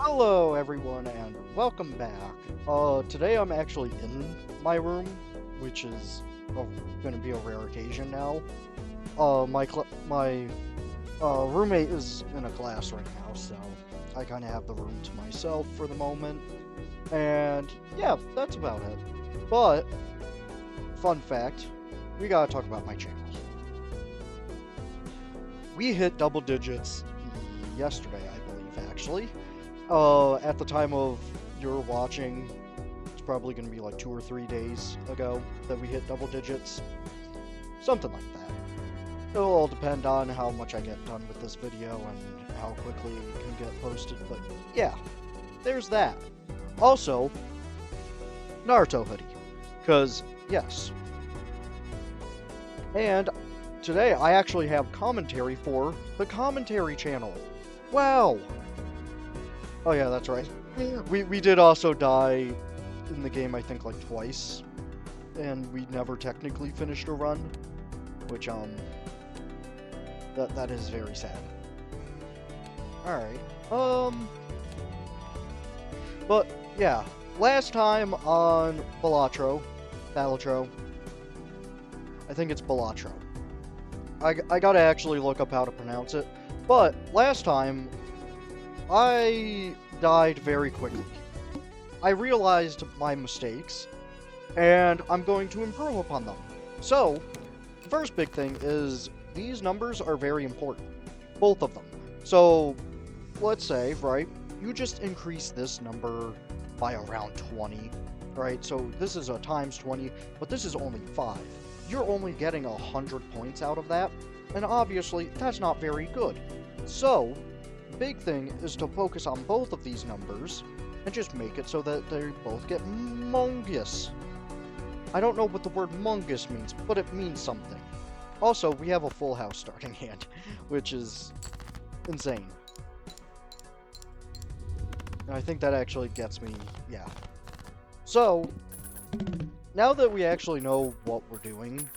Hello everyone and welcome back. Today I'm actually in my room, which is gonna be a rare occasion now. My roommate is in a class right now, so I kind of have the room to myself for the moment. And yeah, that's about it. But, fun fact, we gotta talk about my channel. We hit double digits yesterday, I believe, actually. At the time of your watching, it's probably going to be like 2 or 3 days ago that we hit double digits. Something like that. It'll all depend on how much I get done with this video and how quickly it can get posted, but yeah, there's that. Also, Naruto hoodie, because yes. And today I actually have commentary for the commentary channel. Wow! Oh yeah, that's right. We did also die in the game, I think, like twice. And we never technically finished a run. Which, that is very sad. Alright. But, yeah. Last time on Balatro. I think it's Balatro. I gotta actually look up how to pronounce it. But, last time, I died very quickly. I realized my mistakes, and I'm going to improve upon them. So, the first big thing is these numbers are very important. Both of them. So, let's say, right, you just increase this number by around 20, right? So this is a times 20, but this is only 5. You're only getting 100 points out of that, and obviously that's not very good. So, big thing is to focus on both of these numbers and just make it so that they both get mongous. I don't know what the word mongus means, but it means something. Also, we have a full house starting hand, which is insane. And I think that actually gets me, yeah. So, now that we actually know what we're doing,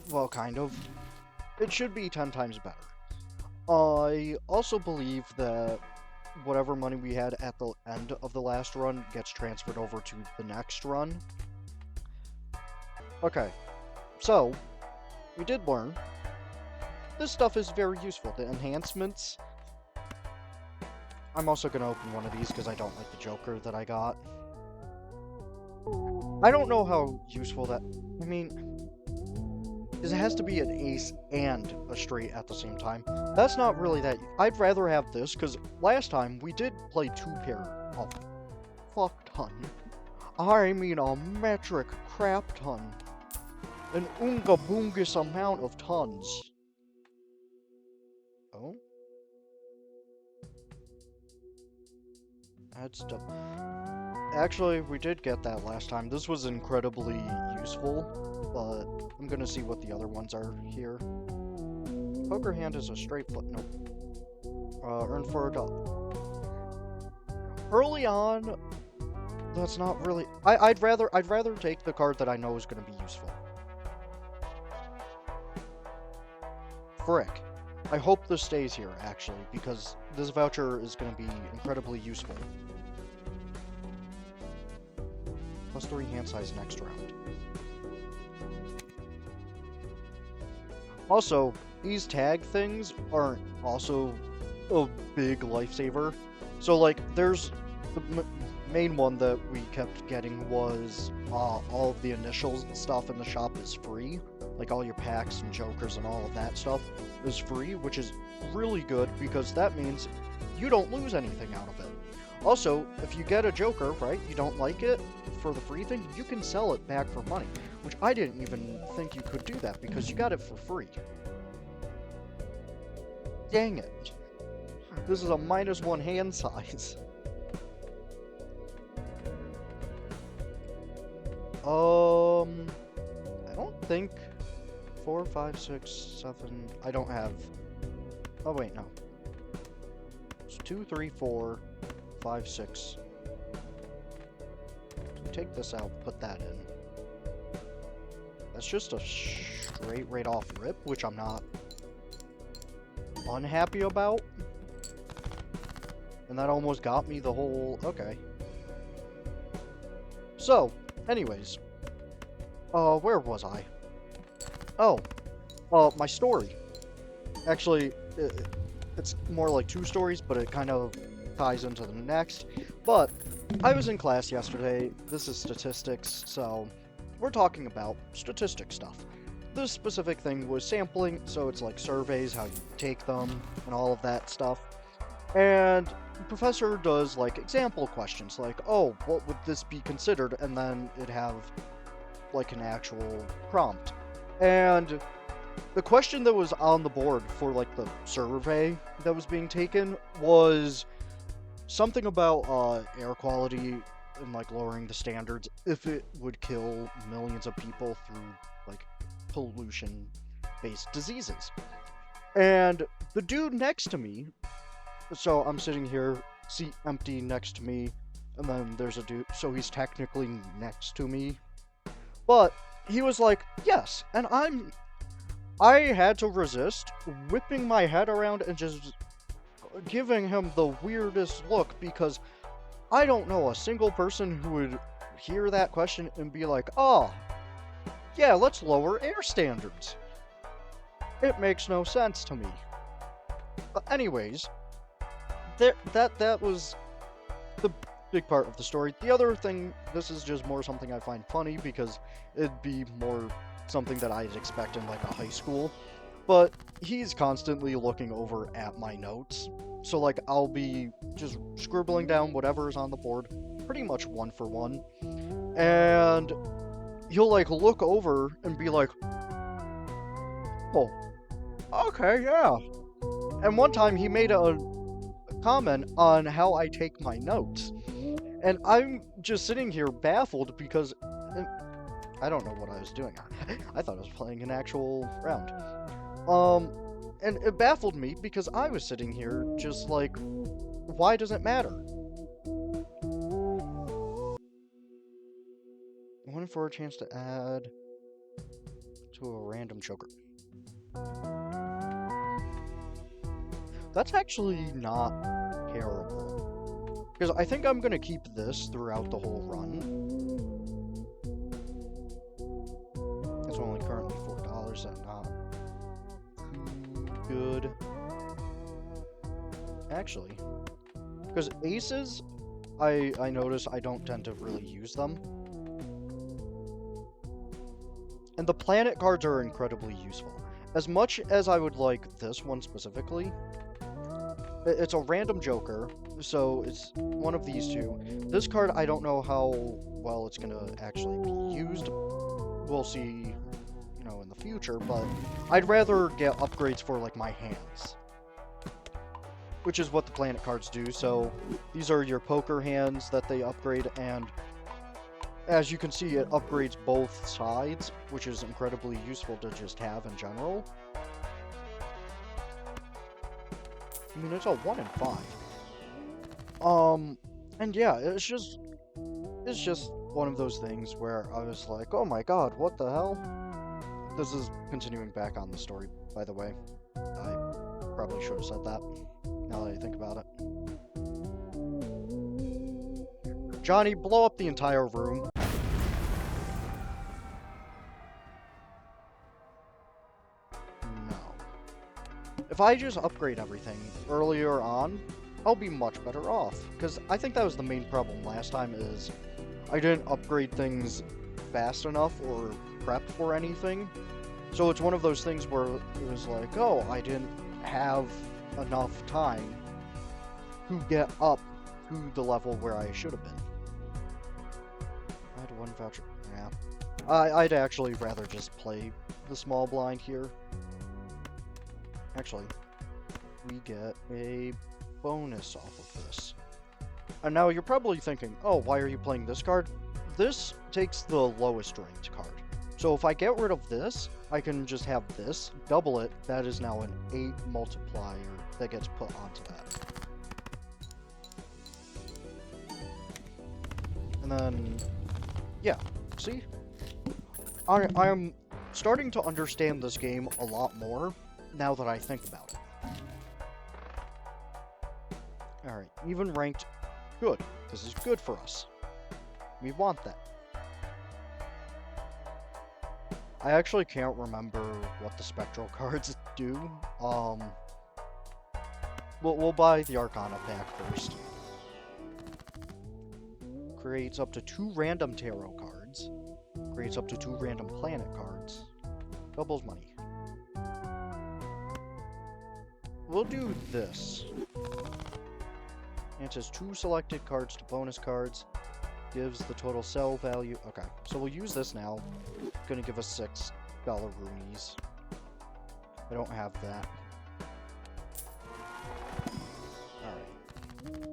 well, kind of, it should be 10 times better. I also believe that whatever money we had at the end of the last run gets transferred over to the next run. Okay, so, we did learn. This stuff is very useful. The enhancements. I'm also going to open one of these because I don't like the Joker that I got. I don't know how useful that... I mean... because it has to be an ace and a straight at the same time. That's not really that... I'd rather have this, because last time we did play 2 pair of fuck ton. I mean a metric crap ton. An unga boongus amount of tons. Oh? That's dumb. Actually, we did get that last time. This was incredibly useful, but I'm gonna see what the other ones are here. Poker hand is a straight foot. Nope. Earn for a dollar. Early on, that's not really. I'd rather take the card that I know is gonna be useful. Frick. I hope this stays here, actually, because this voucher is gonna be incredibly useful. +3 hand size next round. Also, these tag things aren't also a big lifesaver. So, like, there's the main one that we kept getting was all of the initials and stuff in the shop is free. Like, all your packs and jokers and all of that stuff is free, which is really good because that means you don't lose anything out of it. Also, if you get a joker, right, you don't like it for the free thing, you can sell it back for money, which I didn't even think you could do that because you got it for free. Dang it. This is a -1 hand size. I don't think 4, 5, 6, 7, I don't have, oh wait, no. It's 2, 3, 4, 5, 6. Take this out, put that in. That's just a straight right off rip, which I'm not unhappy about. And that almost got me the whole... Okay. So, anyways. Where was I? Oh. My story. Actually, it's more like two stories, but it kind of ties into the next. But, I was in class yesterday. This is statistics, so we're talking about statistic stuff. This specific thing was sampling, so it's like surveys, how you take them, and all of that stuff. And the professor does like example questions, like, oh, what would this be considered? And then it'd have like an actual prompt. And the question that was on the board for like the survey that was being taken was something about air quality and like lowering the standards if it would kill millions of people through like pollution-based diseases. And the dude next to me, so I'm sitting here, seat empty next to me, and then there's a dude, so he's technically next to me. But he was like, yes, and I had to resist whipping my head around and just giving him the weirdest look, because I don't know a single person who would hear that question and be like, oh, yeah, let's lower air standards. It makes no sense to me. But anyways, that was the big part of the story. The other thing, this is just more something I find funny, because it'd be more something that I'd expect in like a high school. But he's constantly looking over at my notes. So like I'll be just scribbling down whatever is on the board, pretty much one for one. And he'll like look over and be like, oh, okay, yeah. And one time he made a comment on how I take my notes. And I'm just sitting here baffled because I don't know what I was doing. I thought I was playing an actual round. And it baffled me because I was sitting here just like, why does it matter? 1 in 4 chance to add to a random choker. That's actually not terrible. Because I think I'm going to keep this throughout the whole run. It's only currently $4, that's not good. Actually, because aces, I notice I don't tend to really use them. And the planet cards are incredibly useful. As much as I would like this one specifically, it's a random joker, so it's one of these two. This card, I don't know how well it's going to actually be used. We'll see, you know, in the future, but I'd rather get upgrades for, like, my hands. Which is what the planet cards do, so these are your poker hands that they upgrade, and as you can see, it upgrades both sides, which is incredibly useful to just have in general. I mean, it's a 1 in 5. And yeah, it's just one of those things where I was like, oh my god, what the hell? This is continuing back on the story, by the way. I probably should have said that, now that I think about it. Johnny, blow up the entire room. If I just upgrade everything earlier on, I'll be much better off. Because I think that was the main problem last time, is I didn't upgrade things fast enough or prep for anything. So it's one of those things where it was like, oh, I didn't have enough time to get up to the level where I should have been. I had 1 voucher. Yeah. I'd actually rather just play the small blind here. Actually, we get a bonus off of this. And now you're probably thinking, oh, why are you playing this card? This takes the lowest ranked card. So if I get rid of this, I can just have this, double it, that is now an 8 multiplier that gets put onto that. And then, yeah, see? I'm starting to understand this game a lot more now that I think about it. Alright. Even ranked, good. This is good for us. We want that. I actually can't remember what the spectral cards do. We'll buy the Arcana pack first. Creates up to 2 random tarot cards. Creates up to 2 random planet cards. Doubles money. We'll do this. It says 2 selected cards to bonus cards. Gives the total sell value. Okay, so we'll use this now. Gonna give us $6 rupees. I don't have that. Alright.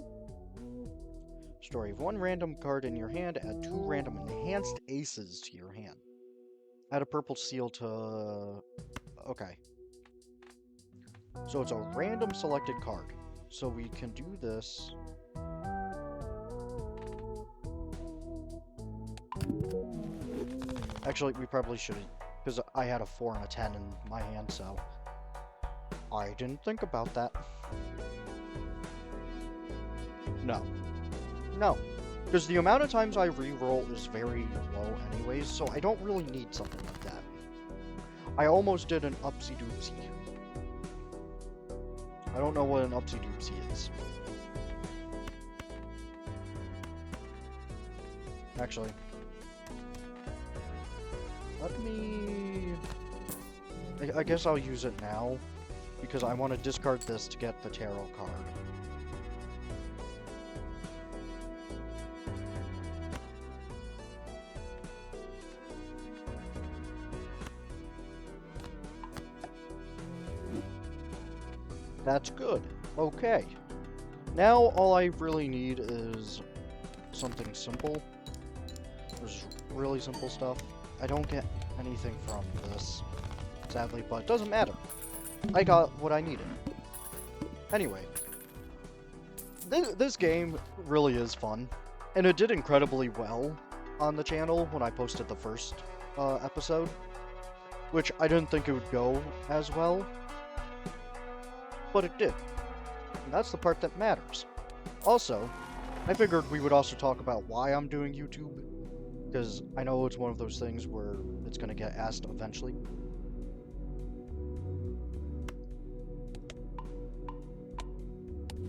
Story of 1 random card in your hand, add 2 random enhanced aces to your hand. Add a purple seal to... Okay. So it's a random selected card. So we can do this. Actually, we probably should have, because I had a 4 and a 10 in my hand, so I didn't think about that. No. No. Because the amount of times I re-roll is very low anyways, so I don't really need something like that. I almost did an upsy-doopsy. I don't know what an upsy-doopsy is. Actually, let me... I guess I'll use it now, because I want to discard this to get the tarot card. That's good. Okay. Now all I really need is something simple. There's really simple stuff. I don't get anything from this, sadly, but it doesn't matter. I got what I needed. Anyway, this game really is fun, and it did incredibly well on the channel when I posted the first episode, which I didn't think it would go as well, but it did. And that's the part that matters. Also, I figured we would also talk about why I'm doing YouTube, because I know it's one of those things where it's going to get asked eventually.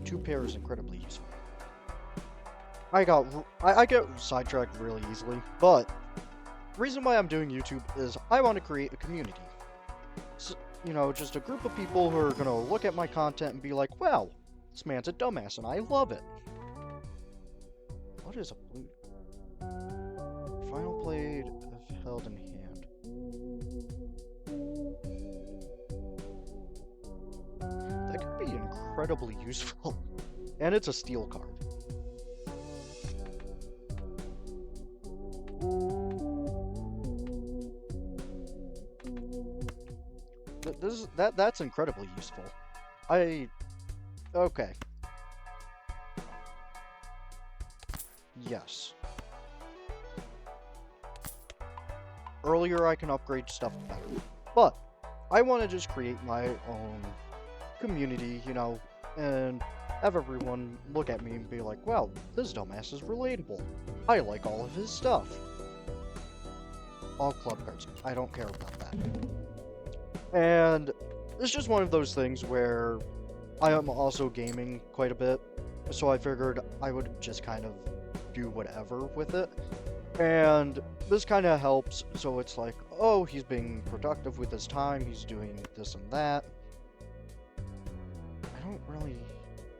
Two pair is incredibly useful. I get sidetracked really easily, but the reason why I'm doing YouTube is I want to create a community. So, you know, just a group of people who are going to look at my content and be like, wow, this man's a dumbass and I love it. What is a blue? Final blade if held in hand. That could be incredibly useful. And it's a steel card. That's incredibly useful. Okay. Yes. Earlier I can upgrade stuff better. But I want to just create my own community, you know, and have everyone look at me and be like, wow, this dumbass is relatable. I like all of his stuff. All club cards. I don't care about that. And it's just one of those things where I am also gaming quite a bit, so I figured I would just kind of do whatever with it. And this kind of helps, so it's like, oh, he's being productive with his time, he's doing this and that. I don't really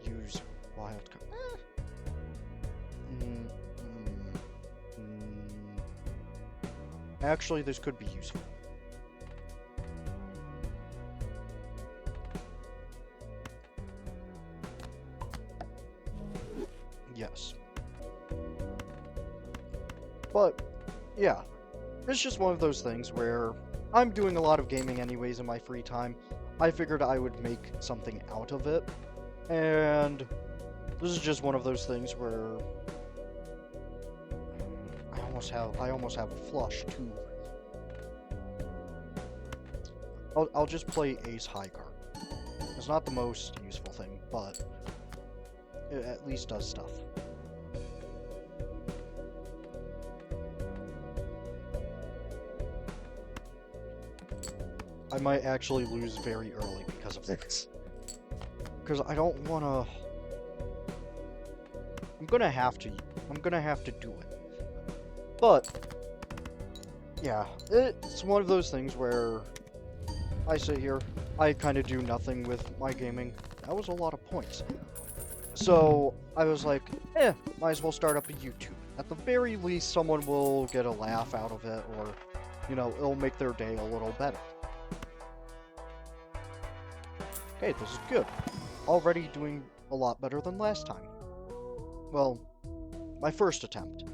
use wild cards. Actually, this could be useful. Yes. But, yeah. It's just one of those things where I'm doing a lot of gaming anyways in my free time. I figured I would make something out of it. And this is just one of those things where I almost have a flush too. I'll just play ace high card. It's not the most useful thing, but it at least does stuff. I might actually lose very early because of this. Because I don't want to... I'm gonna have to do it. But, yeah, it's one of those things where I sit here, I kind of do nothing with my gaming. That was a lot of points. So, I was like, might as well start up a YouTube. At the very least, someone will get a laugh out of it, or, you know, it'll make their day a little better. Okay, this is good. Already doing a lot better than last time. Well, my first attempt,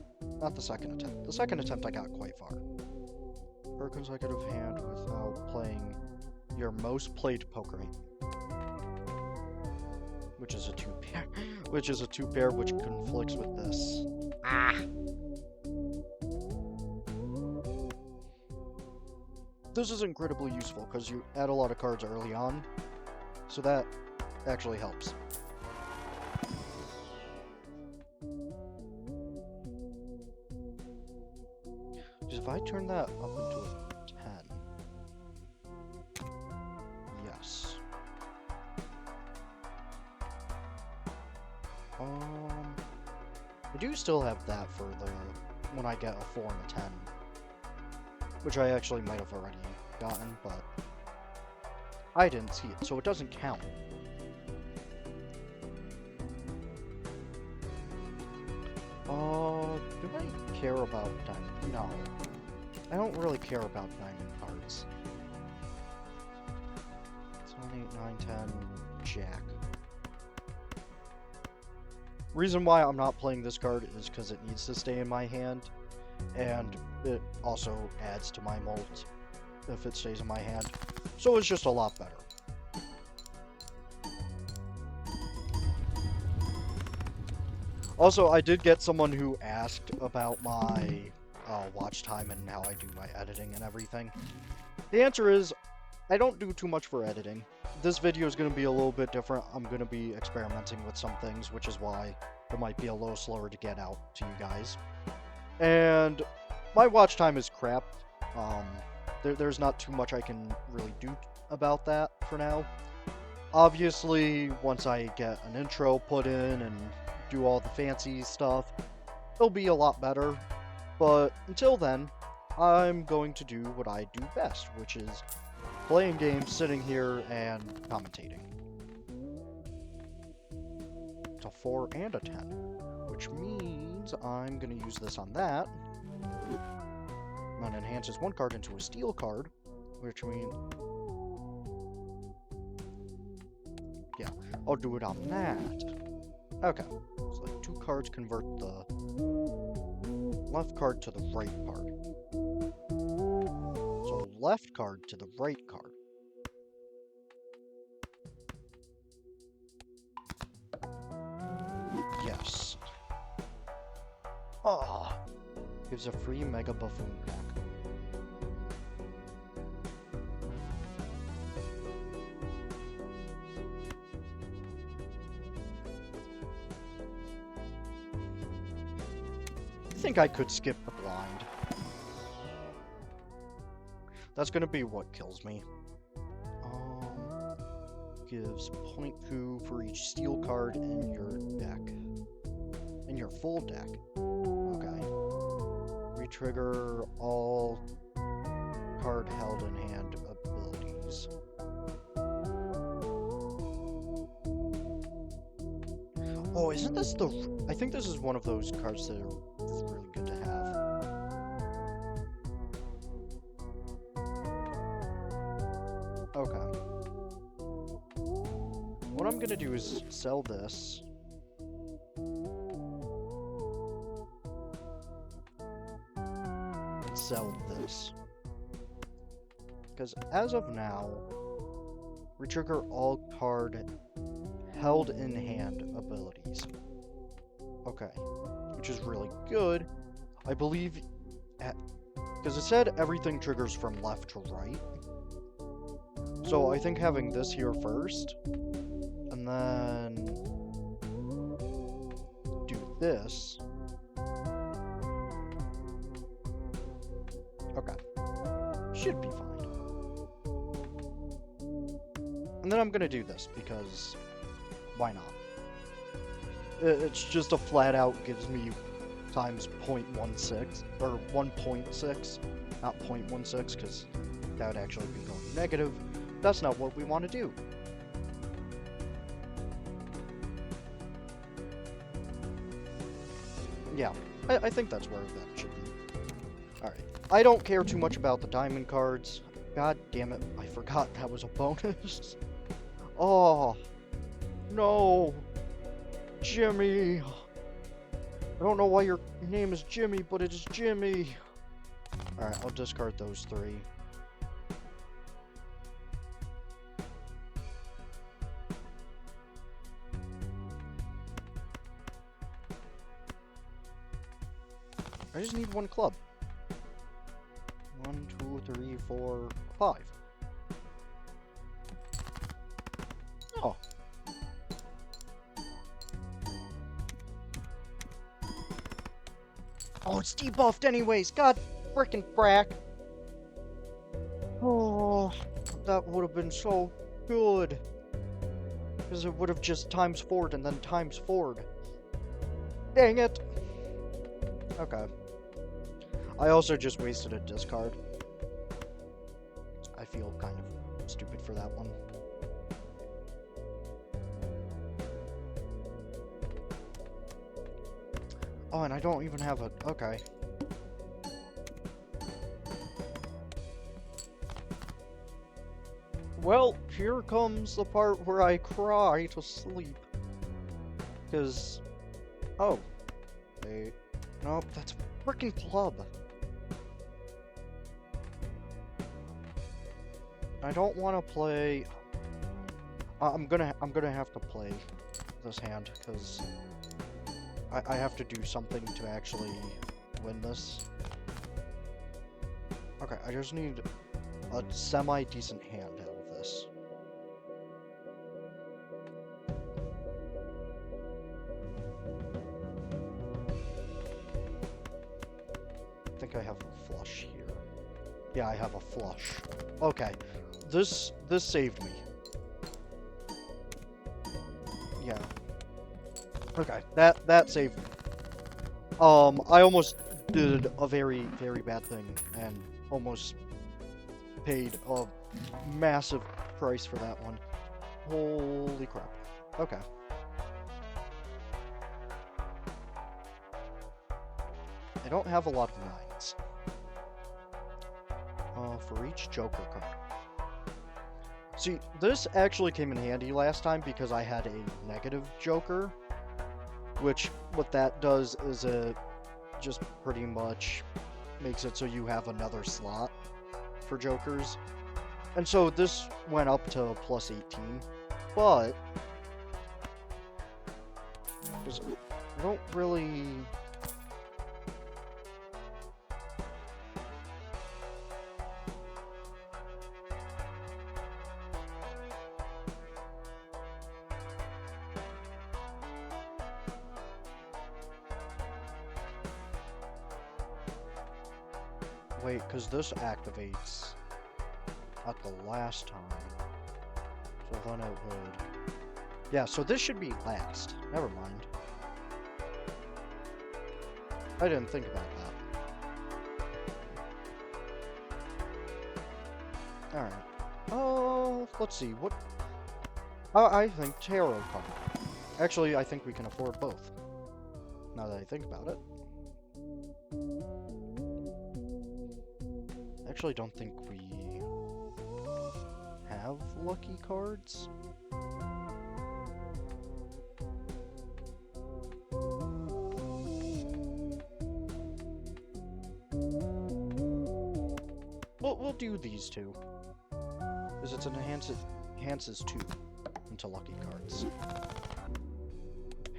not the second attempt. The second attempt I got quite far. Per consecutive hand without playing your most played poker hand. Which is a two-pair. Which is a two-pair which conflicts with this. This is incredibly useful because you add a lot of cards early on. So that actually helps. Because if I turn that up into a 10... Yes. I do still have that for the... when I get a 4 and a 10. Which I actually might have already gotten, but... I didn't see it, so it doesn't count. Do I care about diamond? No. I don't really care about diamond cards. 7, 8, 9, 10, Jack. Reason why I'm not playing this card is because it needs to stay in my hand, and it also adds to my molt if it stays in my hand. So it's just a lot better. Also, I did get someone who asked about my watch time and how I do my editing and everything. The answer is, I don't do too much for editing. This video is going to be a little bit different. I'm going to be experimenting with some things, which is why it might be a little slower to get out to you guys. And my watch time is crap. There's not too much I can really do about that for now. Obviously, once I get an intro put in and do all the fancy stuff, it'll be a lot better. But until then, I'm going to do what I do best, which is playing games, sitting here, and commentating. It's a 4 and a 10, which means I'm going to use this on that. And enhances one card into a steel card, which means... yeah, I'll do it on that. Okay, so like 2 cards convert the left card to the right card. So left card to the right card. Yes. Ah, gives a free Mega Buffoon pack. I think I could skip the blind. That's gonna be what kills me. Gives 0.2 for each steel card in your deck. In your full deck. Okay. Retrigger all card held in hand abilities. Oh, isn't this the... I think this is one of those cards that are really good to have. Okay. What I'm gonna do is sell this. And sell this. Because as of now, retrigger all card held in hand abilities. Okay, which is really good. I believe, because it said everything triggers from left to right. So I think having this here first, and then this. Okay. Should be fine. And then I'm gonna do this, because why not? It's just a flat out gives me times 0.16, or 1.6, not 0.16, because that would actually be going negative. That's not what we want to do. Yeah, I think that's where that should be. Alright, I don't care too much about the diamond cards. God damn it, I forgot that was a bonus. Oh, no. Jimmy. I don't know why your name is Jimmy, but it is Jimmy. Alright, I'll discard those three. I just need one club. 1, 2, 3, 4, 5. Oh. Oh, it's debuffed anyways. God frickin' frack. Oh, that would have been so good. Because it would have just times 4'd and then times 4'd. Dang it. Okay. I also just wasted a discard. I feel kind of stupid for that one. Oh, and I don't even have a... Okay. Well, here comes the part where I cry to sleep. Because... Oh. Wait. Nope, that's a freaking club. I don't want to play... I'm gonna have to play this hand, because... I have to do something to actually win this. Okay, I just need a semi-decent hand out of this. I think I have a flush here. Yeah, I have a flush. Okay, this saved me. Yeah. Okay, that saved me. I almost did a very, very bad thing and almost paid a massive price for that one. Holy crap. Okay. I don't have a lot of nines. For each Joker card. See, this actually came in handy last time because I had a negative Joker. Which, what that does is it just pretty much makes it so you have another slot for Jokers. And so this went up to plus 18, but I don't really... Wait, because this activates at the last time. So then it would... Yeah, so this should be last. Never mind. I didn't think about that. Alright. Oh, let's see. What... I think tarot card. Actually, I think we can afford both. Now that I think about it. Actually don't think we have lucky cards. We'll do these two. Because it's an enhances 2 into lucky cards.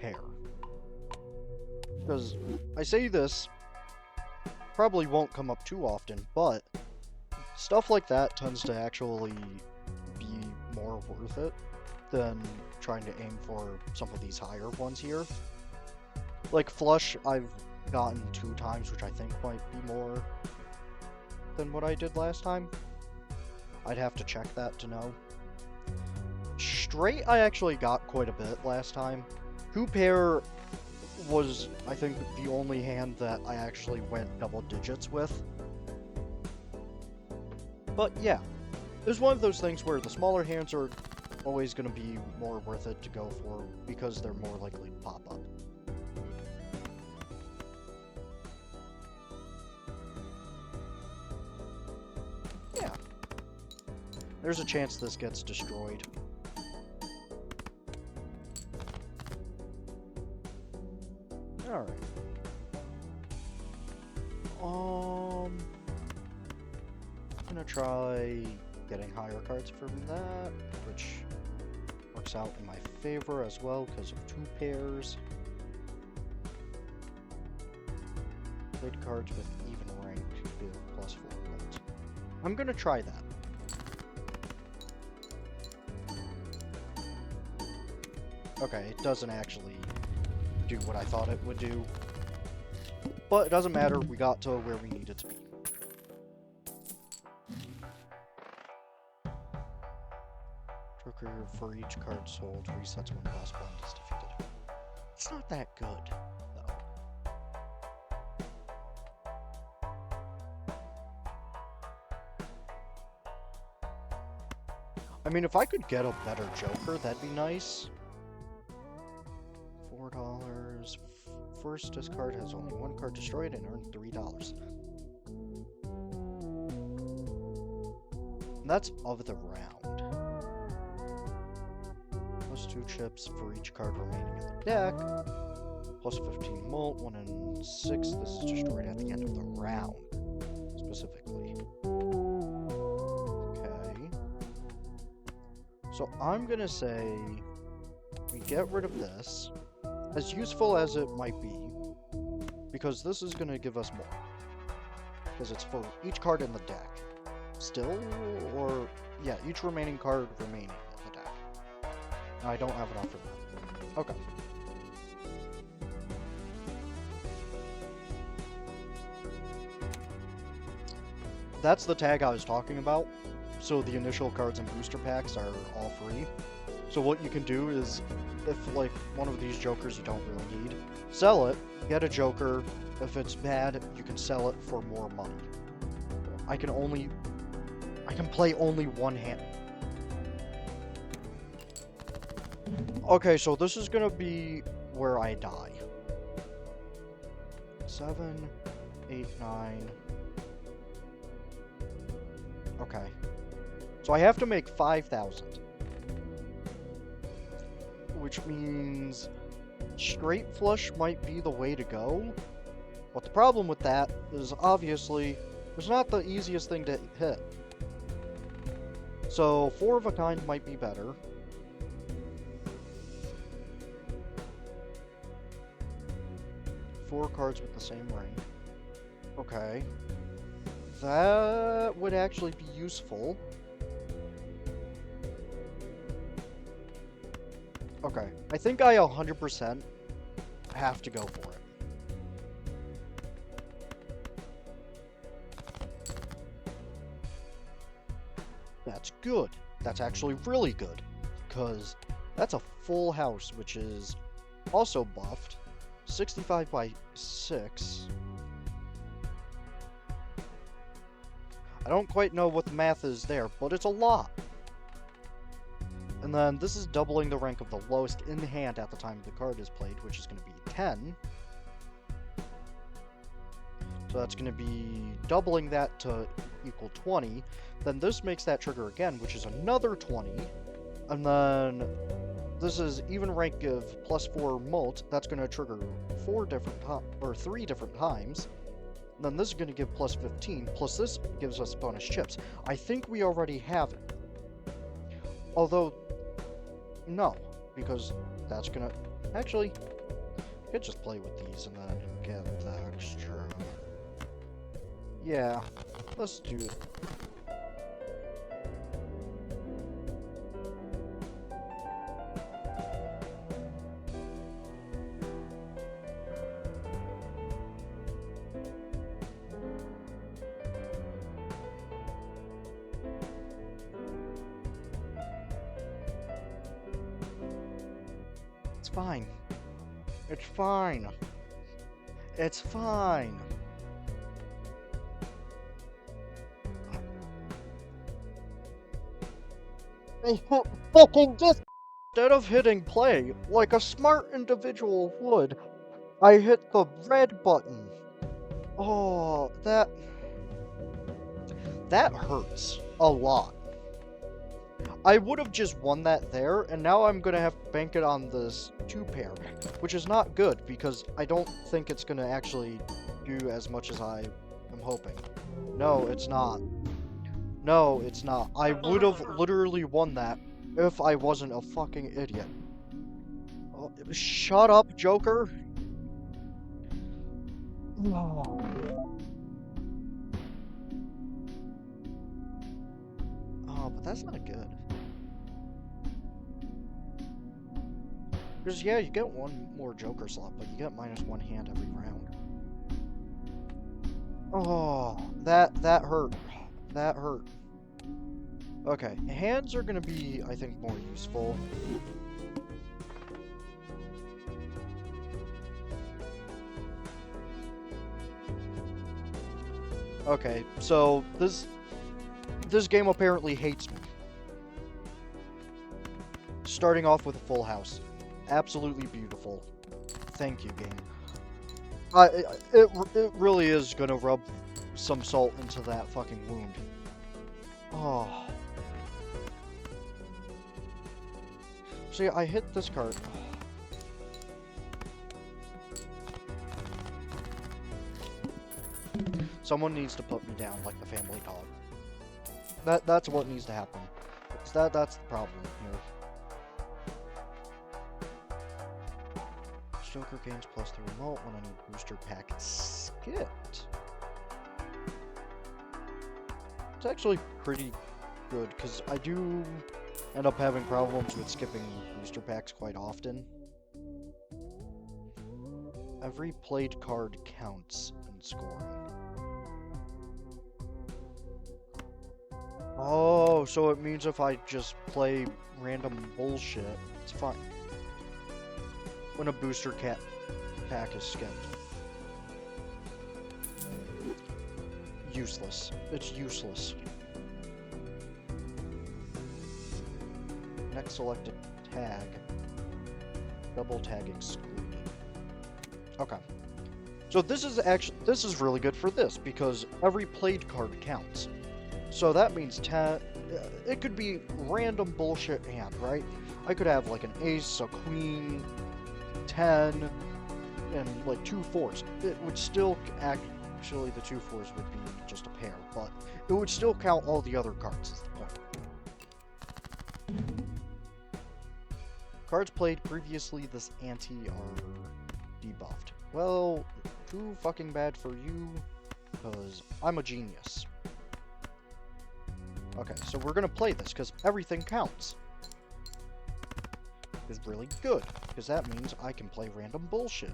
Hair. Because I say this probably won't come up too often, but stuff like that tends to actually be more worth it than trying to aim for some of these higher ones here. Like, flush, I've gotten 2 times, which I think might be more than what I did last time. I'd have to check that to know. Straight, I actually got quite a bit last time. 2 pair was, I think, the only hand that I actually went double digits with. But yeah, it's one of those things where the smaller hands are always going to be more worth it to go for because they're more likely to pop up. Yeah. There's a chance this gets destroyed. Alright. I'm gonna try getting higher cards from that, which works out in my favor as well because of 2 pairs. Played cards with even rank give +4 points. I'm gonna try that. Okay, it doesn't actually do what I thought it would do. But it doesn't matter, we got to where we needed to be. Trigger for each card sold resets when boss blend is defeated. It's not that good, though. I mean, if I could get a better Joker, that'd be nice. $4. First discard has only 1 card destroyed and earned $3. And that's of the round. +2 chips for each card remaining in the deck. +15 mult, 1 in 6. This is destroyed at the end of the round, specifically. Okay. So I'm gonna say we get rid of this. As useful as it might be, because this is going to give us more. Because it's for each card in the deck. Still? Or, yeah, each remaining card remaining in the deck. I don't have enough for that. Okay. That's the tag I was talking about. So the initial cards and booster packs are all free. So what you can do is, if, like, one of these Jokers you don't really need, sell it, get a Joker. If it's bad, you can sell it for more money. I can play only 1 hand. Okay, so this is gonna be where I die. 7, 8, 9. Okay. So I have to make 5,000. Which means straight flush might be the way to go. But the problem with that is obviously it's not the easiest thing to hit. So 4 of a kind might be better. Four cards with the same ring. Okay. That would actually be useful. Okay, I think I 100% have to go for it. That's good. That's actually really good. Because that's a full house, which is also buffed. 65 by 6. I don't quite know what the math is there, but it's a lot. And then this is doubling the rank of the lowest in hand at the time the card is played, which is going to be 10. So that's going to be doubling that to equal 20. Then this makes that trigger again, which is another 20. And then this is even rank of +4 mult. That's going to trigger 3 different times. And then this is going to give +15. Plus this gives us bonus chips. I think we already have it. Although, no, because that's gonna... Actually, I could just play with these and then get the extra. Yeah, let's do it. fine. It's fine. It's fine. I fucking just... Instead of hitting play, like a smart individual would, I hit the red button. Oh, that hurts a lot. I would have just won that there, and now I'm gonna have to bank it on this 2-pair, which is not good, because I don't think it's gonna actually do as much as I am hoping. No, it's not. No, it's not. I would have literally won that if I wasn't a fucking idiot. Oh, shut up, Joker! Oh. Oh, but that's not good. Because, yeah, you get one more Joker slot, but you get -1 hand every round. Oh, that hurt. That hurt. Okay, hands are gonna be, I think, more useful. Okay, so this game apparently hates me. Starting off with a full house. Absolutely beautiful. Thank you, game. It really is gonna rub some salt into that fucking wound. Oh. See, I hit this card. Someone needs to put me down like the family dog. That's what needs to happen. That's the problem here. Joker gains +3 remote when any booster pack is skipped. It's actually pretty good, because I do end up having problems with skipping booster packs quite often. Every played card counts in scoring. Oh, so it means if I just play random bullshit, it's fine. When a booster pack is skipped. Useless. It's useless. Next selected tag. Double tag excluded. Okay. So this is really good for this, because every played card counts. So that means it could be random bullshit hand, right? I could have like an ace, a queen, 10, and like 2 4s. It would still actually the 2 4s would be just a pair, but it would still count all the other cards is the point. Cards played previously this ante are debuffed. Well, too fucking bad for you, because I'm a genius. Okay, so we're gonna play this, because everything counts. Is really good, because that means I can play random bullshit.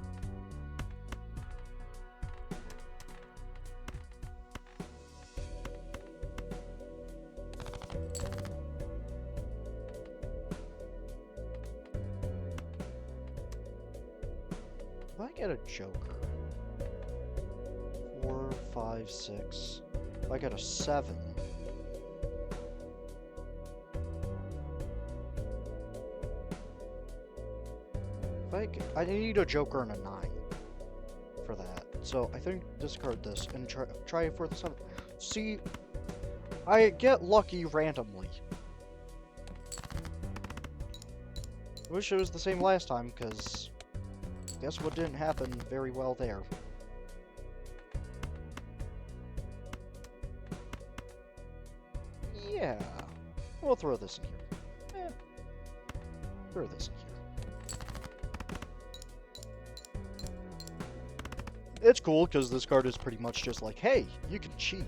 If I get a Joker, 4, 5, 6, if I get a 7, I need a Joker and a 9 for that. So I think discard this and try for the 7. See, I get lucky randomly. Wish it was the same last time, because guess what didn't happen very well there. Yeah, we'll throw this in here. Throw this in here. It's cool, because this card is pretty much just like, hey, you can cheat.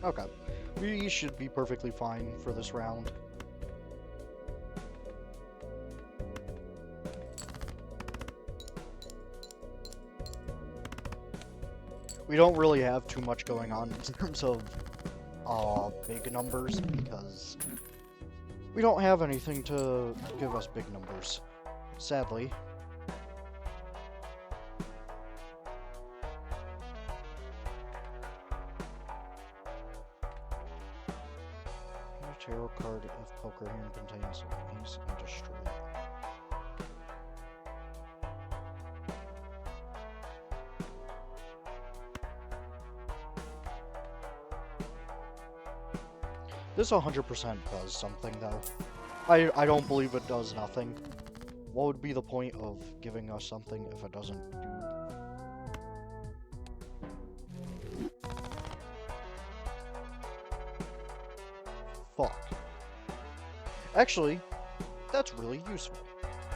Okay. We should be perfectly fine for this round. we don't really have too much going on in terms of big numbers because we don't have anything to give us big numbers, sadly. A tarot card if poker hand contains an ace and destroy it. This 100% does something, though. I don't believe it does nothing. What would be the point of giving us something if it doesn't do... Fuck. Actually, that's really useful.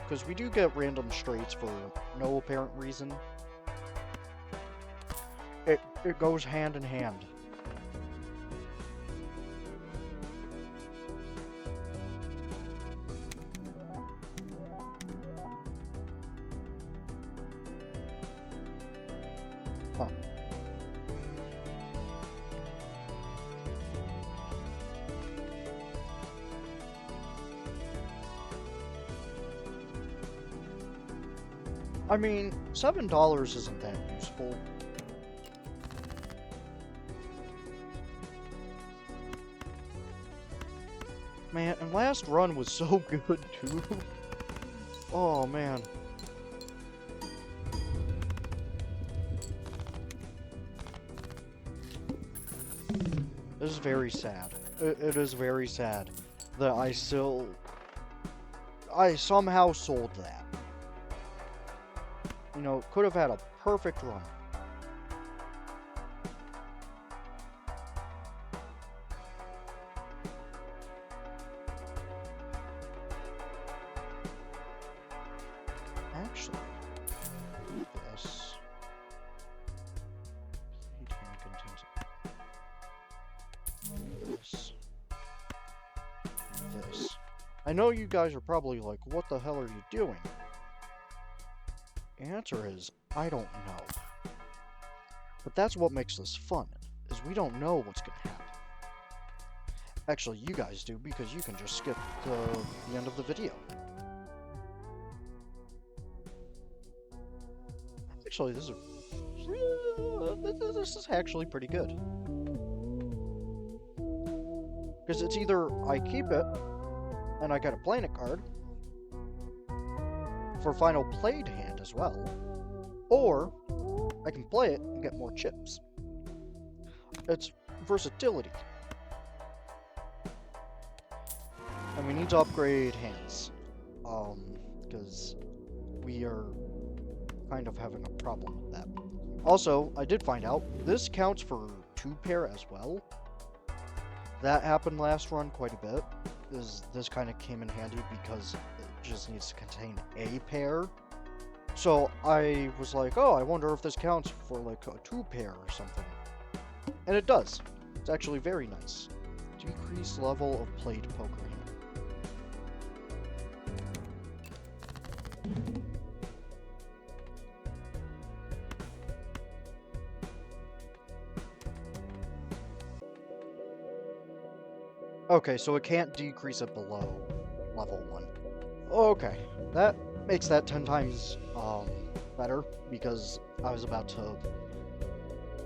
Because we do get random straights for no apparent reason. It goes hand in hand. Huh. I mean, $7 isn't that useful. Man, and last run was so good, too. Oh, man. This is very sad. It is very sad that I somehow sold that. You know, could have had a perfect run. Actually, this... This. I know you guys are probably like, what the hell are you doing? The answer is, I don't know. But that's what makes this fun, is we don't know what's gonna happen. Actually, you guys do, because you can just skip the end of the video. Actually, this is actually pretty good. Because it's either I keep it, and I get a planet card, for final played hand as well, or I can play it and get more chips. It's versatility. And we need to upgrade hands, because we are kind of having a problem with that. Also, I did find out, this counts for 2-pair as well. That happened last run quite a bit. This kind of came in handy because it just needs to contain a pair. So I was like, oh, I wonder if this counts for like a 2-pair or something. And it does. It's actually very nice. Decrease level of played poker hand. Okay, so it can't decrease it below level 1. Okay, that makes that 10 times better, because I was about to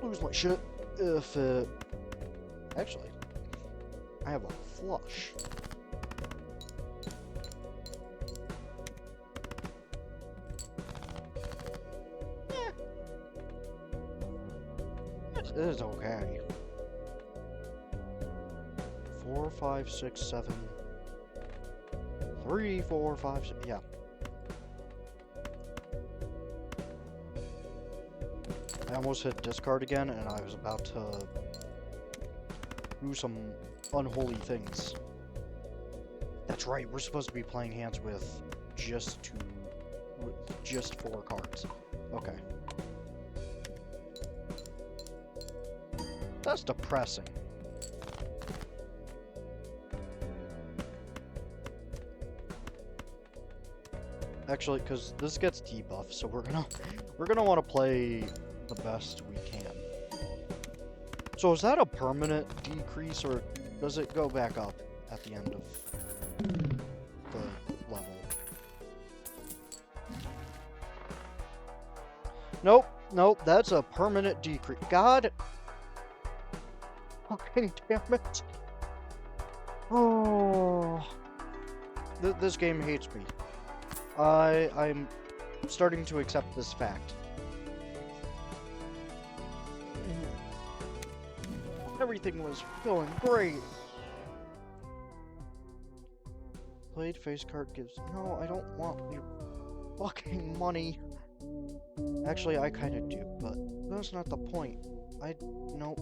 lose my shit if it... Actually, I have a flush. It is okay. 4, 5, 6, 7. 3, 4, 5, 6. Yeah. I almost hit discard again, and I was about to do some unholy things. That's right, we're supposed to be playing hands with just 4 cards. Okay. That's depressing. Actually, because this gets debuffed, so we're gonna want to play the best we can. So is that a permanent decrease, or does it go back up at the end of the level? Nope, nope, that's a permanent decrease. God fucking damn it. Oh. This game hates me. I'm starting to accept this fact. Everything was going great. Played face card gives... No, I don't want your fucking money. Actually, I kind of do, but that's not the point. Nope.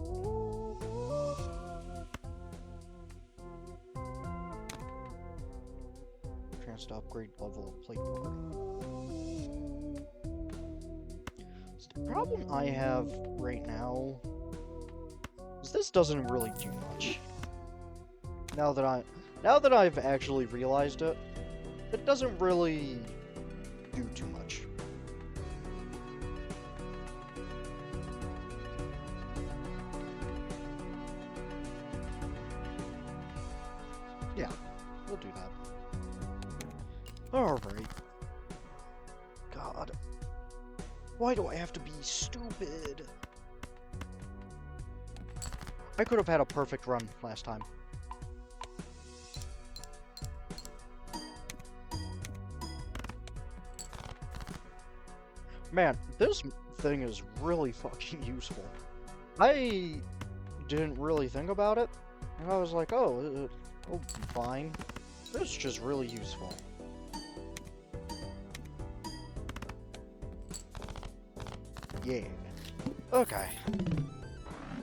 Chance to upgrade level of plate board. So the problem I have right now is this doesn't really do much. Now that I've actually realized it, it doesn't really do too much. Yeah, we'll do that. Alright. God. Why do I have to be stupid? I could have had a perfect run last time. Man, this thing is really fucking useful. I didn't really think about it, and I was like, oh, it'll be fine. It's just really useful. Yeah. Okay.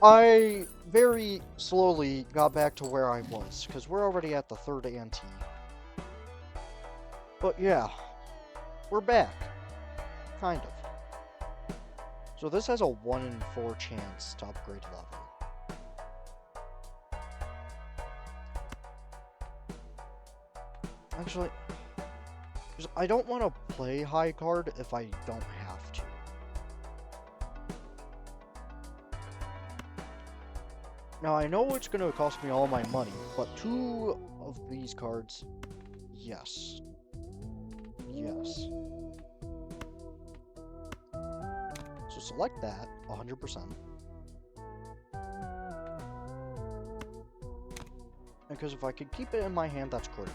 I very slowly got back to where I was, because we're already at the third ante. But yeah, we're back. Kind of. So this has a 1 in 4 chance to upgrade level. Actually, I don't want to play high card if I don't have to. Now, I know it's going to cost me all my money, but 2 of these cards, yes. Yes. So select that, 100%. Because if I could keep it in my hand, that's great.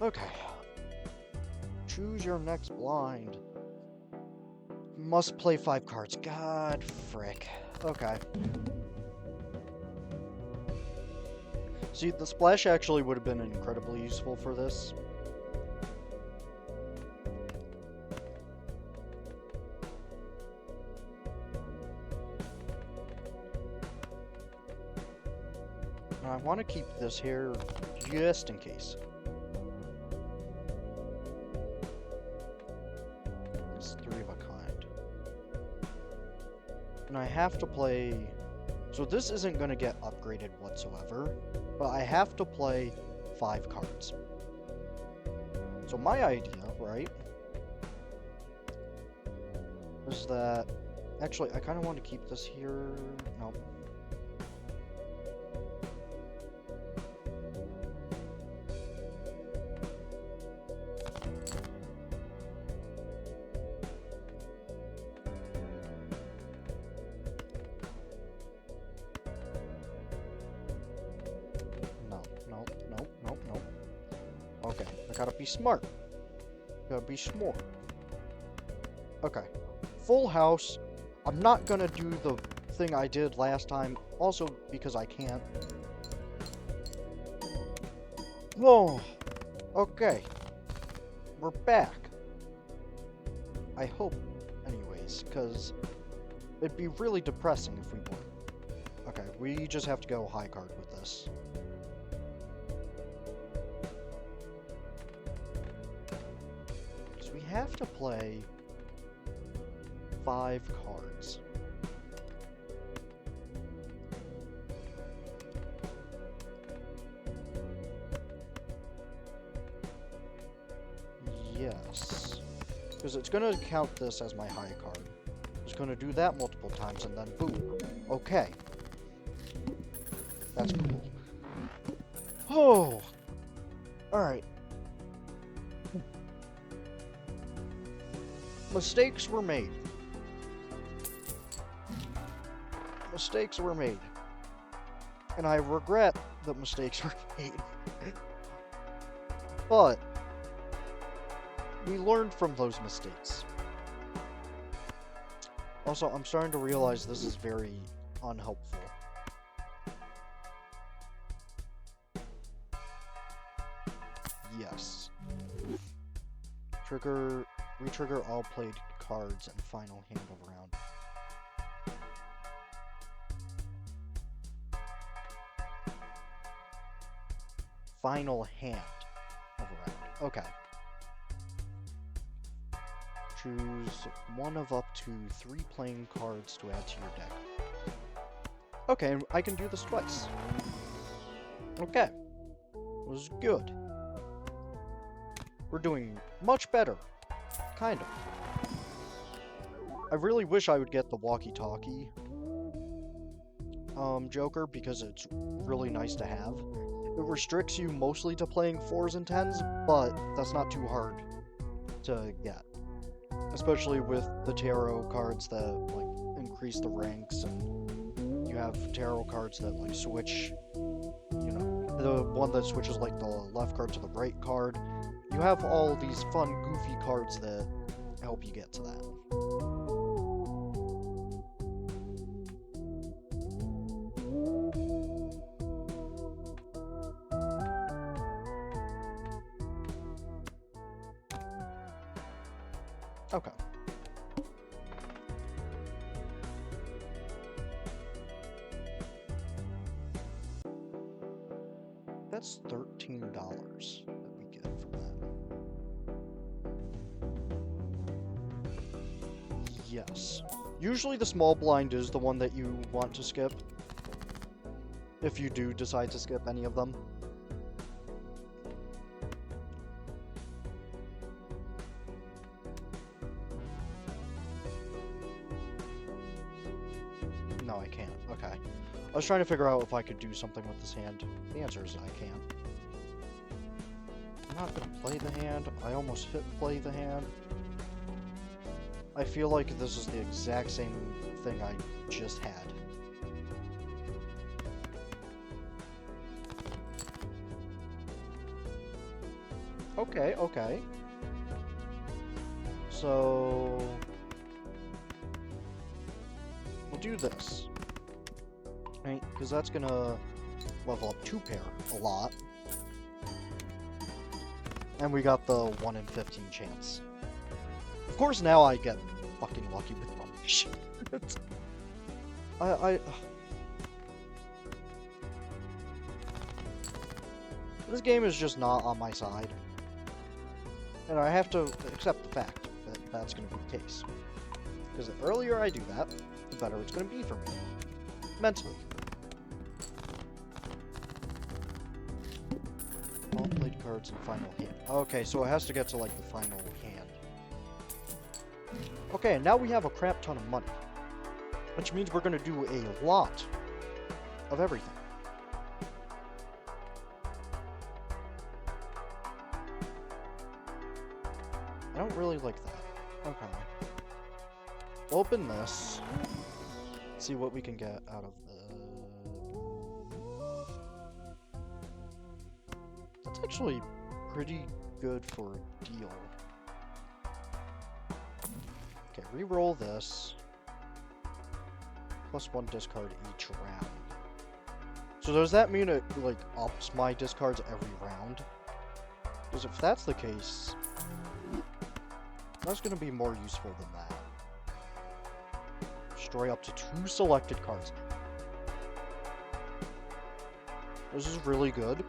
Okay. Choose your next blind. Must play 5 cards. God frick. Okay. See, the splash actually would have been incredibly useful for this. I want to keep this here just in case. It's 3 of a kind. And I have to play... So this isn't going to get upgraded whatsoever, but I have to play 5 cards. So my idea, right, is that... Actually, I kind of want to keep this here... Nope. Okay, I gotta be smart. Gotta be smart. Okay. Full house. I'm not gonna do the thing I did last time, also because I can't. Whoa. Okay. We're back. I hope, anyways, because it'd be really depressing if we weren't. Okay, we just have to go high card with this. We have to play 5 cards. Yes. Because it's going to count this as my high card. It's going to do that multiple times and then boom. Okay. That's cool. Oh! Alright. Mistakes were made. Mistakes were made. And I regret that mistakes were made. But we learned from those mistakes. Also, I'm starting to realize this is very unhelpful. Yes. Retrigger all played cards and final hand of round. Final hand of round. Okay. Choose one of up to 3 playing cards to add to your deck. Okay, I can do this twice. Okay. Was good. We're doing much better. Kind of. I really wish I would get the walkie-talkie Joker, because it's really nice to have. It restricts you mostly to playing 4s and 10s, but that's not too hard to get. Especially with the tarot cards that, like, increase the ranks, and you have tarot cards that, like, switch, you know, the one that switches, like, the left card to the right card. You have all these fun, goofy cards that help you get to that. Okay. That's $13 that we get from that. Yes. Usually the small blind is the one that you want to skip, if you do decide to skip any of them. No, I can't. Okay. I was trying to figure out if I could do something with this hand. The answer is I can't. I'm not gonna play the hand. I almost hit play the hand. I feel like this is the exact same thing I just had. Okay, okay. So we'll do this, right? Because that's gonna level up 2 pair a lot. And we got the 1 in 15 chance. Of course, now I get fucking lucky with rubbish. This game is just not on my side. And I have to accept the fact that that's going to be the case. Because the earlier I do that, the better it's going to be for me. Mentally. All played cards in final hand. Okay, so it has to get to, like, the final hand. Okay, now we have a crap ton of money. Which means we're going to do a lot of everything. I don't really like that. Okay. We'll open this. See what we can get out of the... That's actually pretty good for a deal. Okay, re-roll this. +1 discard each round. So does that mean it, like, ups my discards every round? Because if that's the case, that's going to be more useful than that. Destroy up to 2 selected cards. This is really good.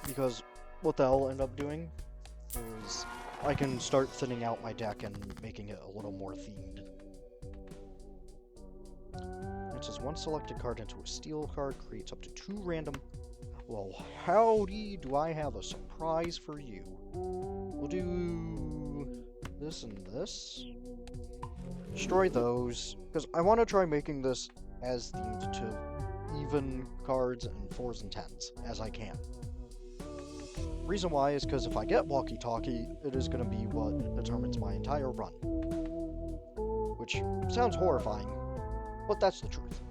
Because what that'll end up doing is I can start thinning out my deck and making it a little more themed. It says 1 selected card into a steel card creates up to 2 random... Well, howdy, do I have a surprise for you. We'll do this and this. Destroy those, because I want to try making this as themed to even cards and 4s and 10s as I can. Reason why is because if I get walkie-talkie, it is going to be what determines my entire run. Which sounds horrifying, but that's the truth.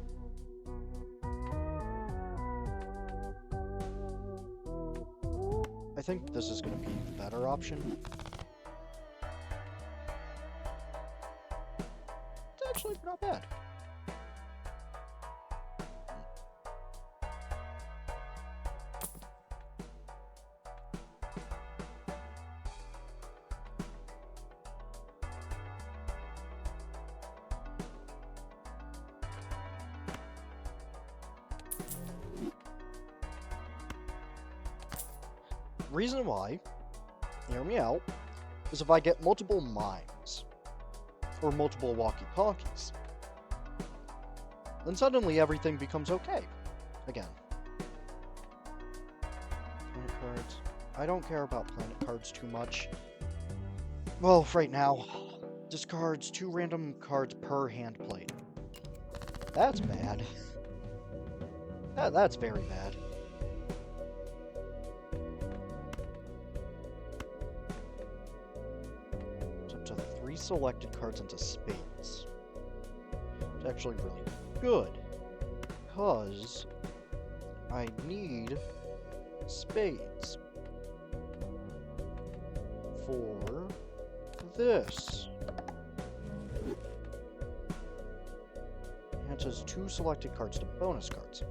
I think this is going to be the better option. It's actually not bad. Reason why, hear me out, is if I get multiple mines, or multiple walkie-talkies, then suddenly everything becomes okay, again. Planet cards. I don't care about planet cards too much. Well, right now, discards 2 random cards per hand plate. That's bad. That's very bad. Selected cards into spades. It's actually really good because I need spades for this. Enhances 2 selected cards to bonus cards.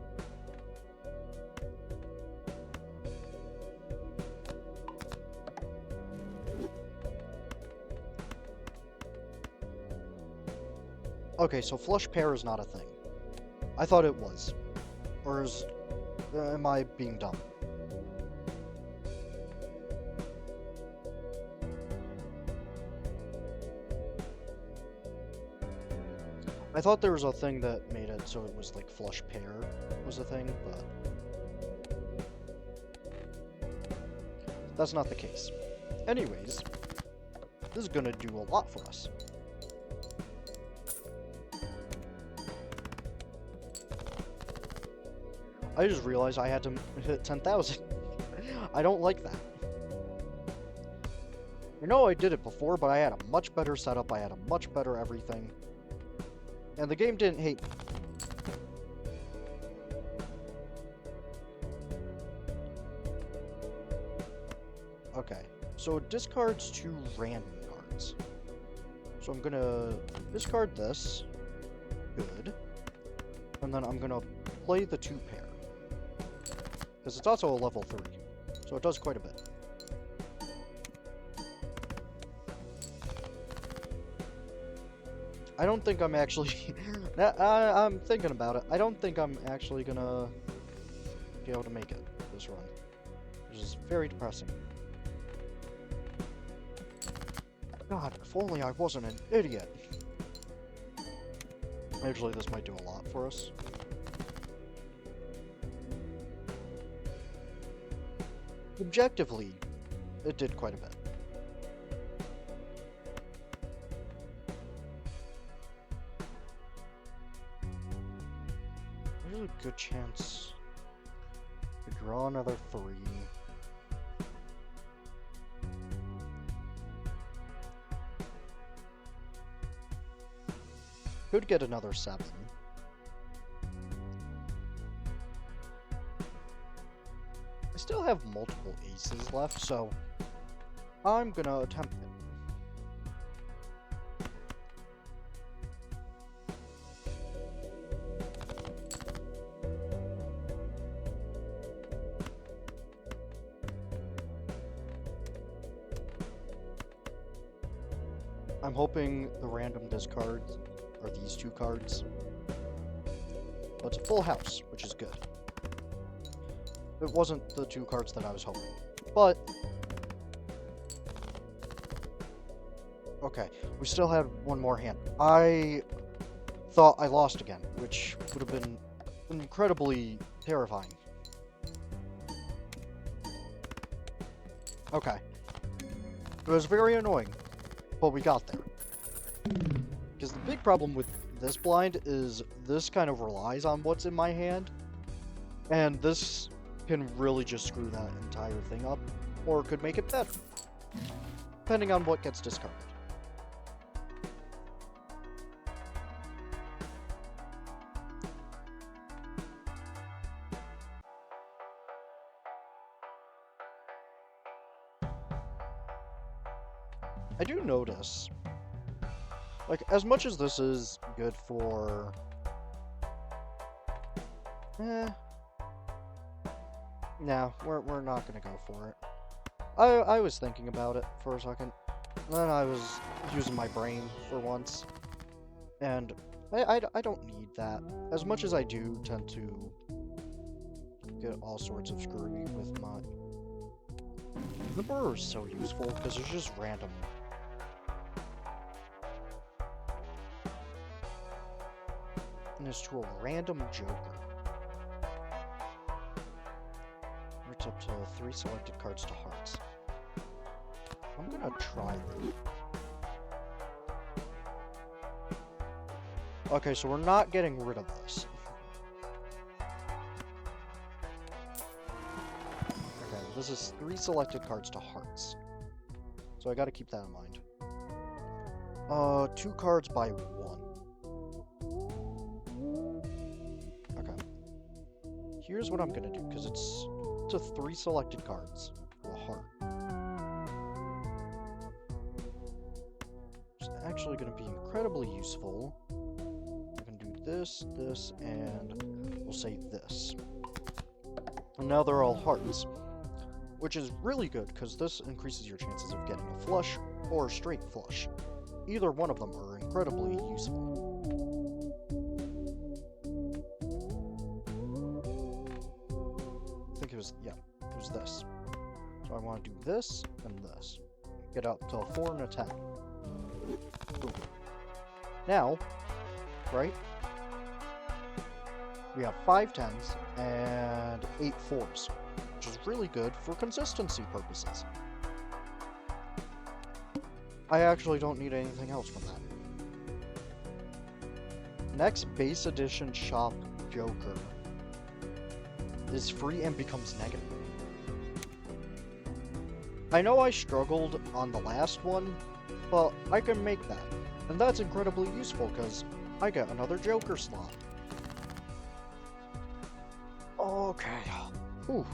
Okay, so flush pair is not a thing. I thought it was. Or is... am I being dumb? I thought there was a thing that made it so it was like flush pair was a thing, but... that's not the case. Anyways, this is gonna do a lot for us. I just realized I had to hit 10,000. I don't like that. You know, I did it before, but I had a much better setup, I had a much better everything. And the game didn't hate me. Okay, so it discards 2 random cards. So I'm gonna discard this. Good. And then I'm gonna play the 2 pair. Because it's also a level 3, so it does quite a bit. I don't think I'm actually... I'm thinking about it. I don't think I'm actually gonna be able to make it this run. Which is very depressing. God, if only I wasn't an idiot. Actually, this might do a lot for us. Objectively, it did quite a bit. There's a good chance to draw another 3. Could get another 7. I still have multiple aces left, so I'm gonna attempt it. I'm hoping the random discards are these 2 cards. But it's a full house, which is good. It wasn't the 2 cards that I was hoping. But... okay, we still had one more hand. I thought I lost again, which would have been incredibly terrifying. Okay. It was very annoying, but we got there. Because the big problem with this blind is this kind of relies on what's in my hand, And this can really just screw that entire thing up, or could make it better, depending on what gets discarded. I do notice, like, as much as this is good for... Nah, we're not gonna go for it. I was thinking about it for a second, then I was using my brain for once, and I don't need that. As much as I do tend to get all sorts of screwy with my... The burr is so useful, because it's just random. And it's to a random joker. It's up to 3 selected cards to hearts. I'm gonna try that. Okay, so we're not getting rid of this. Okay, this is 3 selected cards to hearts. So I gotta keep that in mind. 2 cards by 1. Okay. Here's what I'm gonna do, because it's to 3 selected cards to a heart. It's actually gonna be incredibly useful. I can do this, this, and we'll say this. And now they're all hearts, which is really good, because this increases your chances of getting a flush or a straight flush. Either one of them are incredibly useful. I think it was, yeah, it was this. So I want to do this and this. Get up to a 4 and a 10. Boom. Now, right? We have 5 10s and 8 4s, which is really good for consistency purposes. I actually don't need anything else from that. Next base edition shop Joker is free and becomes negative. I know I struggled on the last one, but I can make that. And that's incredibly useful because I get another Joker slot. Okay. Whew.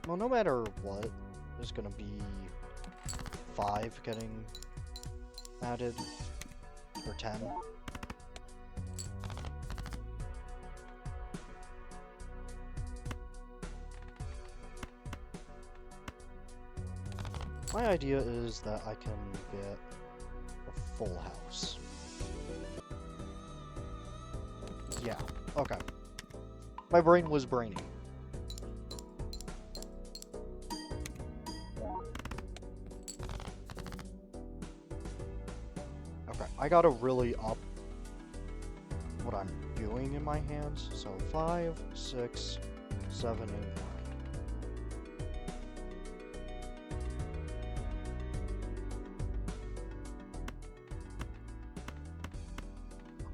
Well, no matter what, there's gonna be 5 getting added, or 10. My idea is that I can get a full house. Yeah, okay. My brain was braining. Okay, I gotta really up what I'm doing in my hands. So 5, 6, 7, 8, 9.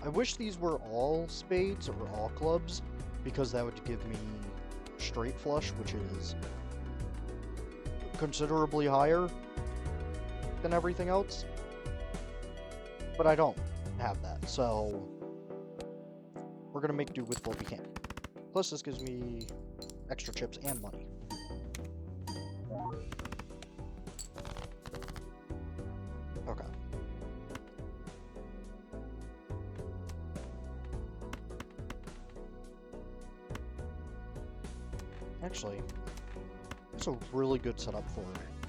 I wish these were all spades or all clubs, because that would give me straight flush, which is considerably higher than everything else. But I don't have that, so we're gonna make do with what we can. Plus, this gives me extra chips and money. Okay. Actually, it's a really good setup for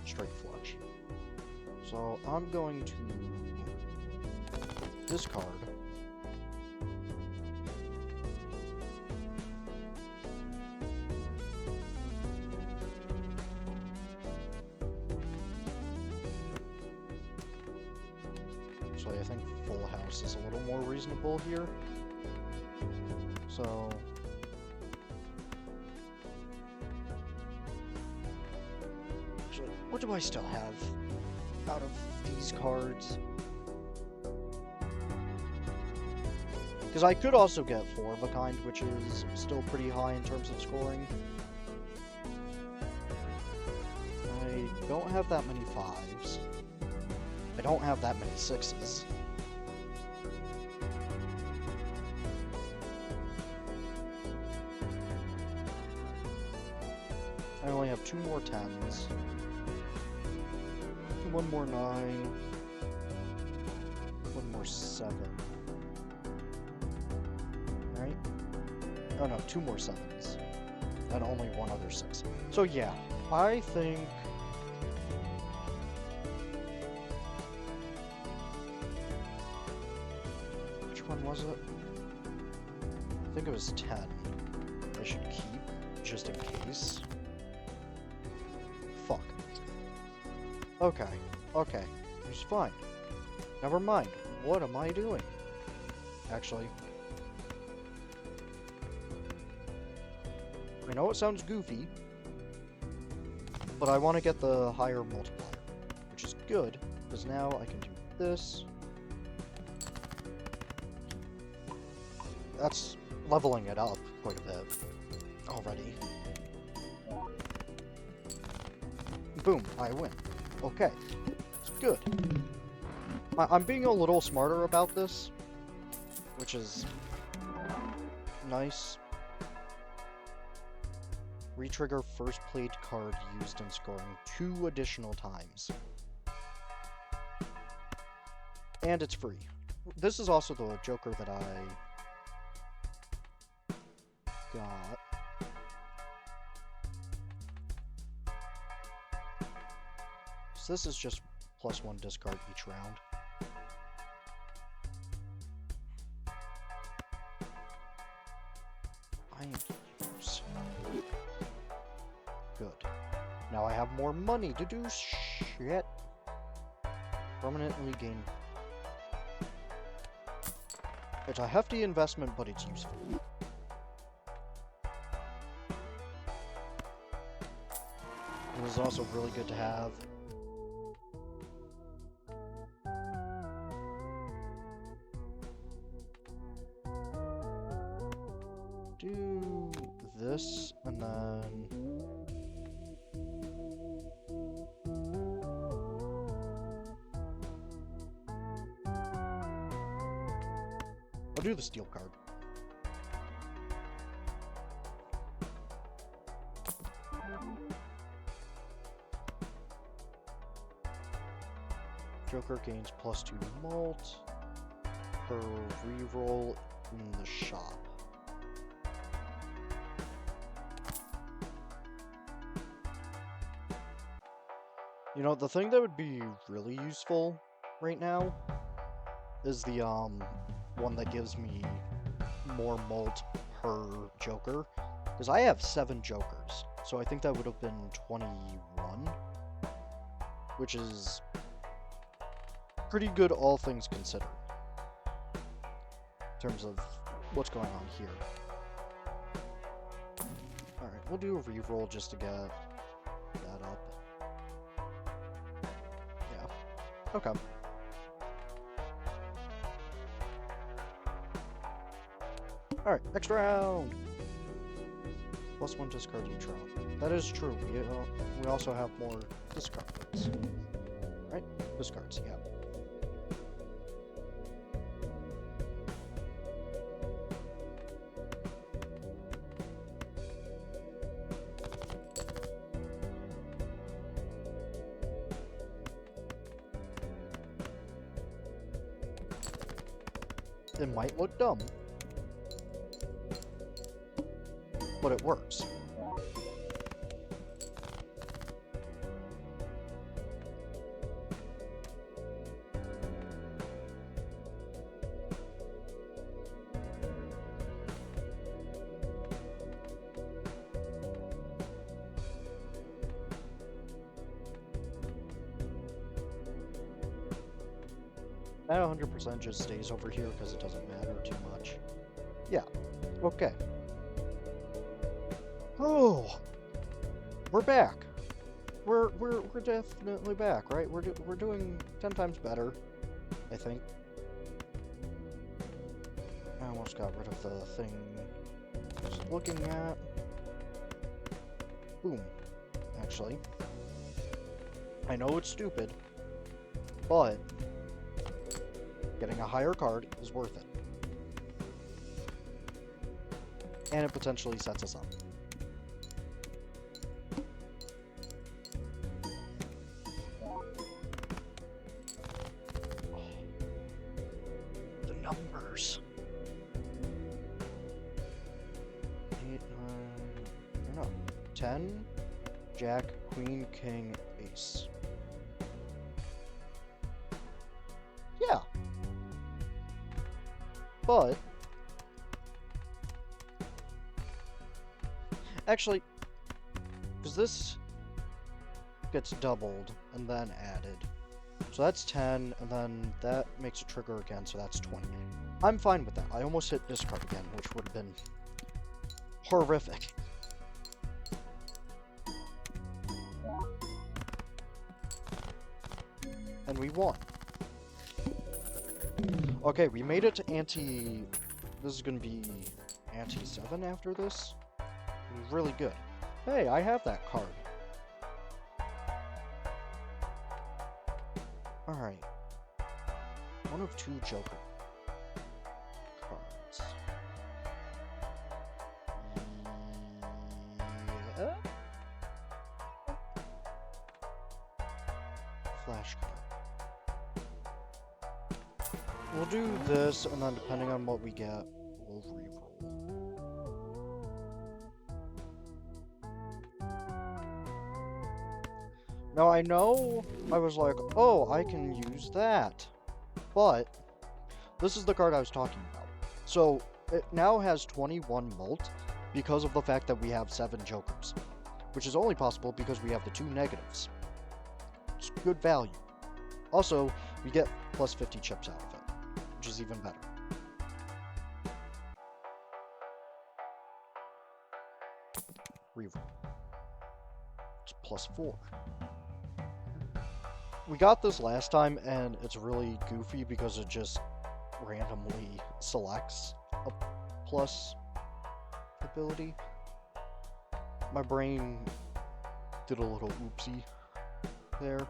straight flush. So I'm going to discard so I think full house is a little more reasonable here. So what do I still have out of these cards? Because I could also get 4 of a kind, which is still pretty high in terms of scoring. I don't have that many 5s. I don't have that many 6s. I only have 2 more 10s. 1 more 9. 1 more 7. Right? Oh no, 2 more 7s. And only 1 other 6. So yeah, I think... Which one was it? I think it was 10. I should keep, just in case. Fuck. Okay, okay. It's fine. Never mind. What am I doing? Actually. I know it sounds goofy, but I want to get the higher multiplier, which is good, because now I can do this. That's leveling it up quite a bit already. Boom, I win. Okay, it's good. I'm being a little smarter about this, which is nice. Retrigger first played card used in scoring 2 additional times. And it's free. This is also the Joker that I got. So this is just +1 discard each round. I am good. Now I have more money to do shit. Permanently gain. It's a hefty investment, but it's useful. It was also really good to have. Do this, and then... I'll do the steel card. Joker gains +2 mult per reroll in the shop. You know, the thing that would be really useful right now is the one that gives me more mult per Joker, because I have 7 Jokers, so I think that would have been 21, which is pretty good all things considered, in terms of what's going on here. Alright, we'll do a reroll just to get that up. Yeah. Okay. Alright, next round! +1 discard each round. That is true. We also have more discards. Right? Discards, yeah. It might look dumb, but it works. That 100% just stays over here because it doesn't matter too much. Yeah. Okay. Oh, we're back. We're definitely back, right? We're doing 10 times better, I think. I almost got rid of the thing I was looking at. Boom. Actually, I know it's stupid, but getting a higher card is worth it. And it potentially sets us up. The numbers. 8, 9, no, 10, Jack, Queen, King, Ace. Yeah. But actually, because this gets doubled and then added. So that's 10, and then that makes a trigger again, so that's 20. I'm fine with that. I almost hit discard again, which would have been horrific. And we won. Okay, we made it to ante... This is gonna be ante 7 after this. It was really good. Hey, I have that card. Alright. One of 2 Joker cards. Yeah? Flash card. We'll do this, and then depending on what we get, we'll reroll. Now, I know I was like, oh, I can use that. But this is the card I was talking about. So it now has 21 mult because of the fact that we have 7 Jokers, which is only possible because we have the 2 negatives. It's good value. Also, we get plus 50 chips out of it, which is even better. Reroll. It's plus 4. We got this last time, and it's really goofy because it just randomly selects a plus ability. My brain did a little oopsie there.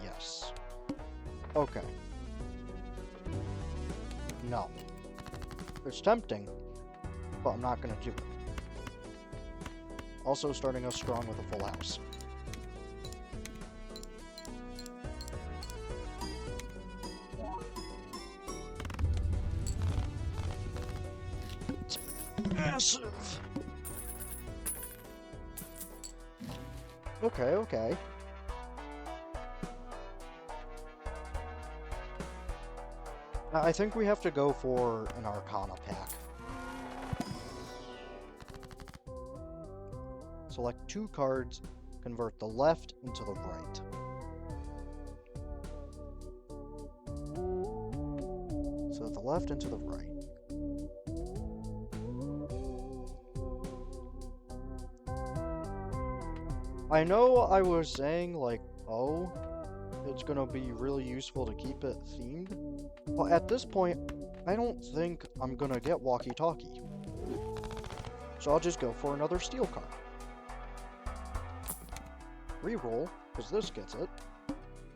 Yes. Okay. No. It's tempting, but I'm not going to do it. Also starting us strong with a full house. It's massive! Okay, okay. I think we have to go for an Arcana pack. Select 2 cards, convert the left into the right. So the left into the right. I know I was saying, like, oh, it's gonna be really useful to keep it themed. Well, at this point, I don't think I'm gonna get walkie-talkie. So I'll just go for another steel card. Reroll, because this gets it.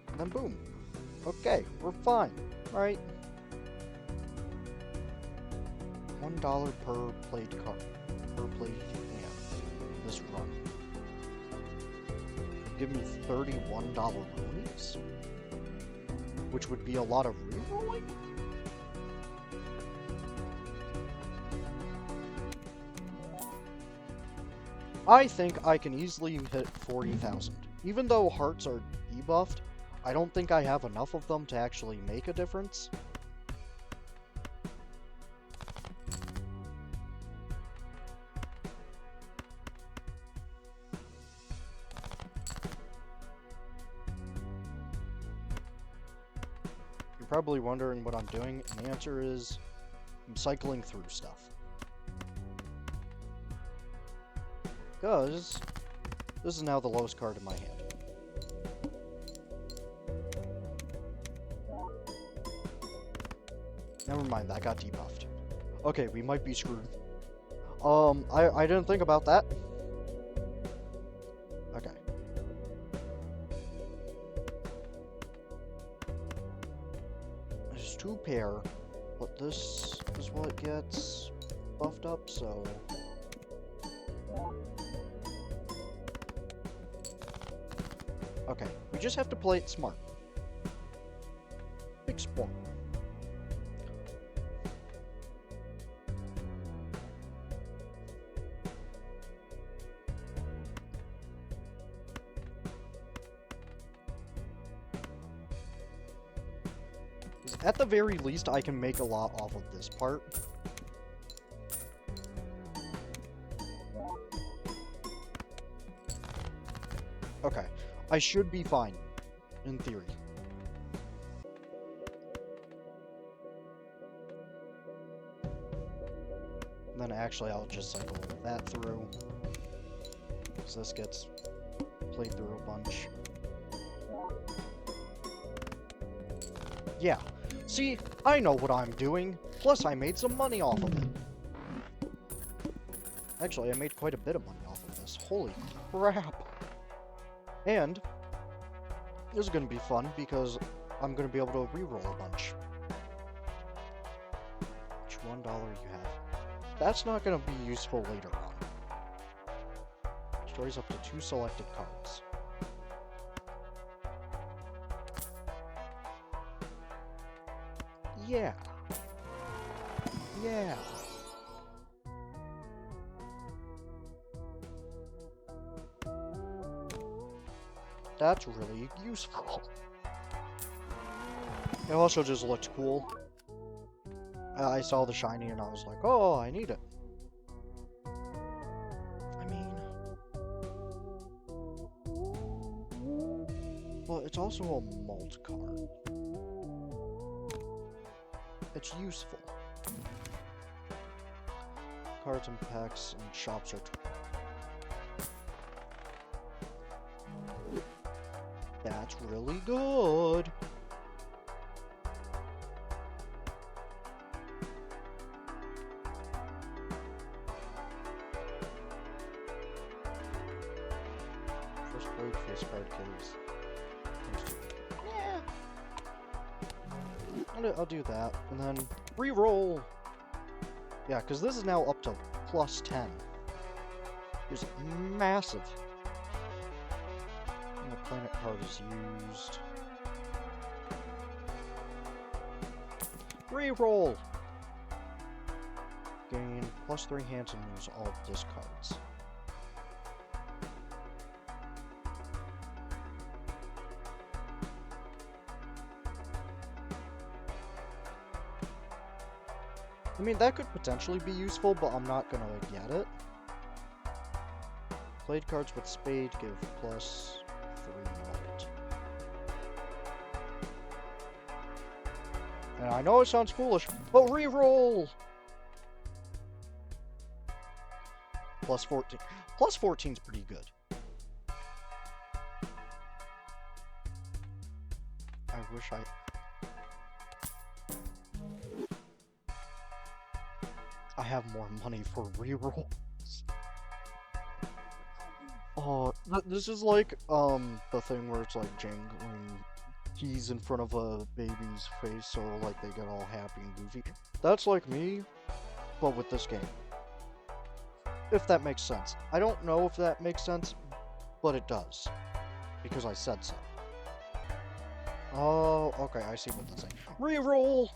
And then boom. Okay, we're fine. Alright. $1 per played card. Per played hand. This run. Give me $31 loonies? Which would be a lot of rerolling? I think I can easily hit 40,000. Even though hearts are debuffed, I don't think I have enough of them to actually make a difference. You're probably wondering what I'm doing, and the answer is I'm cycling through stuff. Because This is now the lowest card in my hand. Never mind, that got debuffed. Okay, we might be screwed. I didn't think about that. Okay. There's 2 pair, but this is what gets buffed up, so... Okay, we just have to play it smart. Big sport. At the very least, I can make a lot off of this part. Okay, I should be fine, in theory. And then actually, I'll just cycle that through. So this gets played through a bunch. Yeah. See, I know what I'm doing. Plus, I made some money off of it. Actually, I made quite a bit of money off of this. Holy crap. And this is going to be fun because I'm going to be able to reroll a bunch. Which $1 you have? That's not going to be useful later on. Stories up to 2 selected cards. Yeah. Yeah. That's really useful. It also just looks cool. I saw the shiny and I was like, oh, I need it. I mean... Well, it's also a mult card. It's useful. Cards and packs and shops are... That's really good. First blade face card kills. Yeah. I'll do that, and then re-roll. Yeah, because this is now up to plus 10. It's massive. And the planet card is used. Re-roll. Gain plus 3 hands and use all discards. I mean, that could potentially be useful, but I'm not gonna get it. Played cards with spade give plus 3 mult. And I know it sounds foolish, but re-roll! Plus 14. Plus 14's pretty good. I wish I have more money for rerolls. Oh, this is like, the thing where it's like jangling keys in front of a baby's face so like they get all happy and goofy. That's like me, but with this game. If that makes sense. I don't know if that makes sense, but it does. Because I said so. Oh, okay, I see what they're saying. Reroll!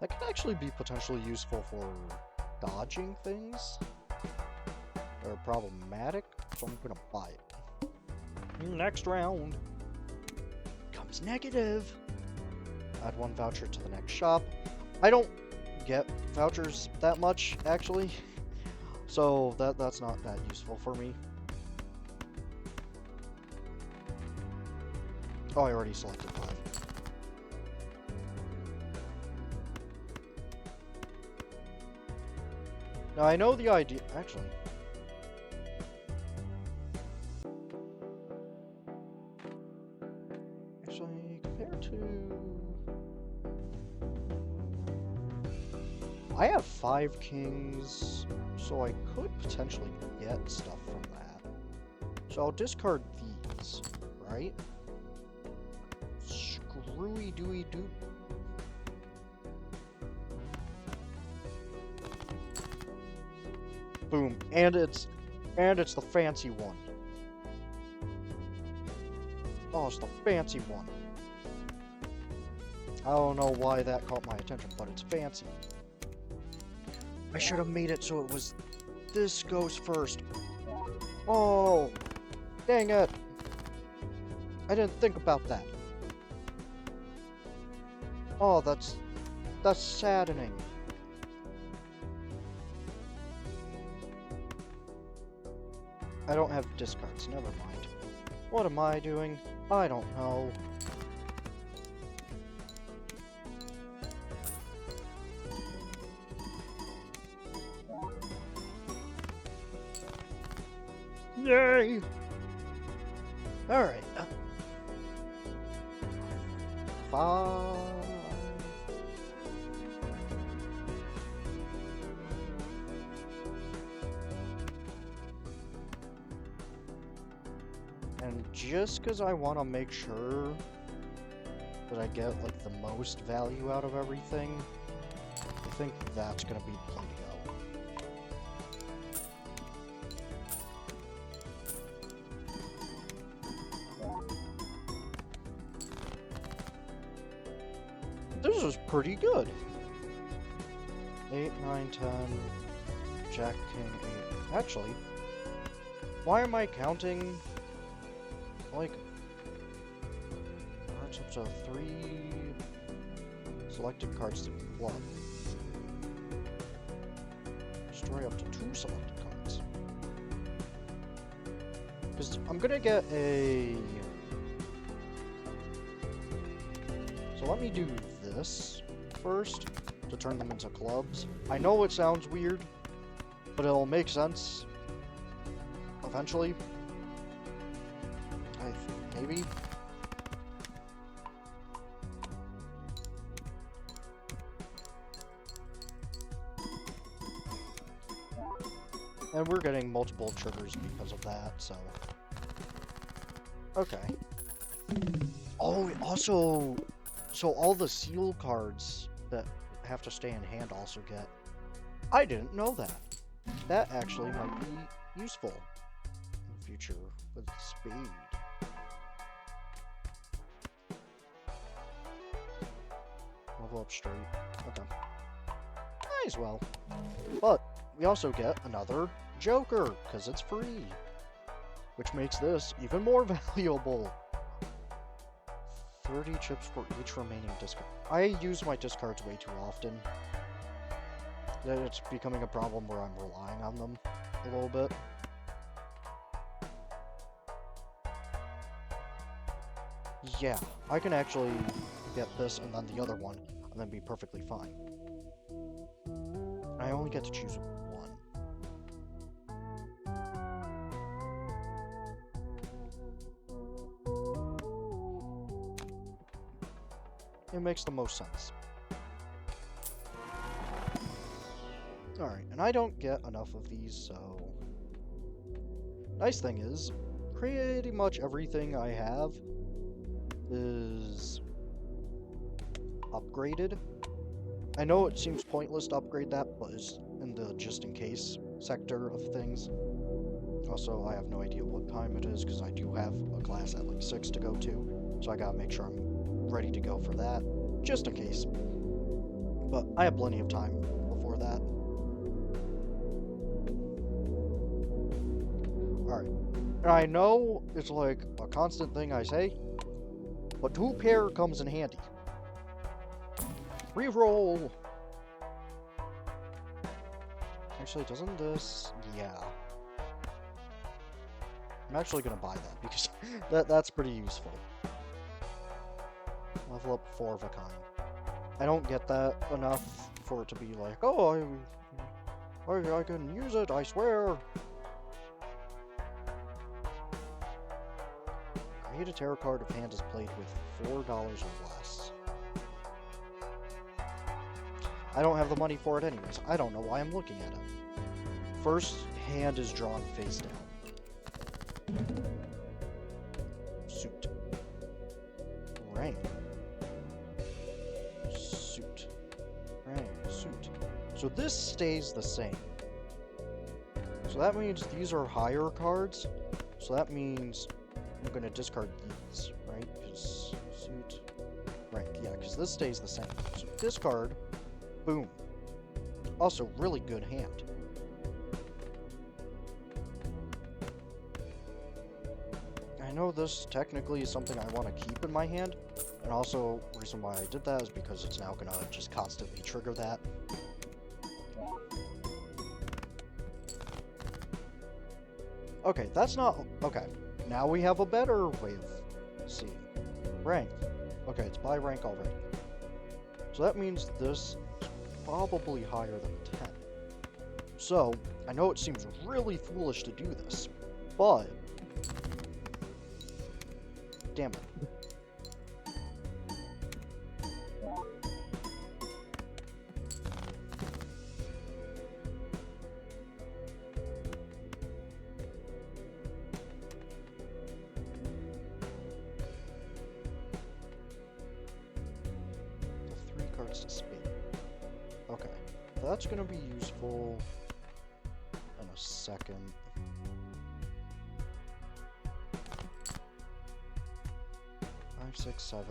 That could actually be potentially useful for dodging things that are problematic, so I'm gonna buy it. Next round comes negative. Add 1 voucher to the next shop. I don't get vouchers that much, actually, so that's not that useful for me. Oh, I already selected 5. Now, I know the idea... Actually... compared to... I have 5 kings, so I could potentially get stuff from that. So I'll discard these, right? Screwy dooey doop. Boom, and it's the fancy one. Oh, it's the fancy one. I don't know why that caught my attention, but it's fancy. I should have made it so it was... This goes first. Oh! Dang it! I didn't think about that. Oh, that's saddening. I don't have discards, never mind. What am I doing? I don't know. Yay! Alright. 5. And just because I want to make sure that I get, like, the most value out of everything, I think that's going to be the play to go. This is pretty good. 8, 9, 10, Jack, King, 8. Actually, why am I counting, like, cards up to 3 selected cards to plug? Destroy up to 2 selected cards. Because I'm gonna get a... So let me do this first to turn them into clubs. I know it sounds weird, but it'll make sense eventually. Maybe. And we're getting multiple triggers because of that, so... Okay. Oh, also... So all the seal cards that have to stay in hand also get... I didn't know that. That actually might be useful in the future with speed. Level up straight. Okay. Might as well. But we also get another Joker, because it's free. Which makes this even more valuable. 30 chips for each remaining discard. I use my discards way too often. It's becoming a problem where I'm relying on them a little bit. Yeah, I can actually get this and then the other one, and then be perfectly fine. I only get to choose one. It makes the most sense. Alright, and I don't get enough of these, so... Nice thing is, pretty much everything I have is upgraded. I know it seems pointless to upgrade that, but it's in the just-in-case sector of things. Also, I have no idea what time it is, because I do have a class at like 6 to go to, so I gotta make sure I'm ready to go for that, just in case. But I have plenty of time before that. Alright. And I know it's like a constant thing I say, but 2 pair comes in handy. Reroll! Actually, doesn't this... Yeah. I'm actually gonna buy that, because that's pretty useful. Level up 4 of a kind. I don't get that enough for it to be like, oh, I can use it, I swear. Create a tarot card if hand is played with $4 or less. I don't have the money for it anyways. I don't know why I'm looking at it. First hand is drawn face down. Suit. Rank. Suit. Rank. Suit. So this stays the same. So that means these are higher cards. So that means I'm going to discard these, right? Because suit, rank. Yeah, because this stays the same. So discard. Boom. Also, really good hand. I know this technically is something I want to keep in my hand. And also, the reason why I did that is because it's now going to just constantly trigger that. Okay, that's not... Okay, now we have a better way of seeing. Rank. Okay, it's by rank already. So that means this is probably higher than 10. So, I know it seems really foolish to do this, but... Damn it. To spin. Okay, that's gonna be useful in a second. Five, six, seven.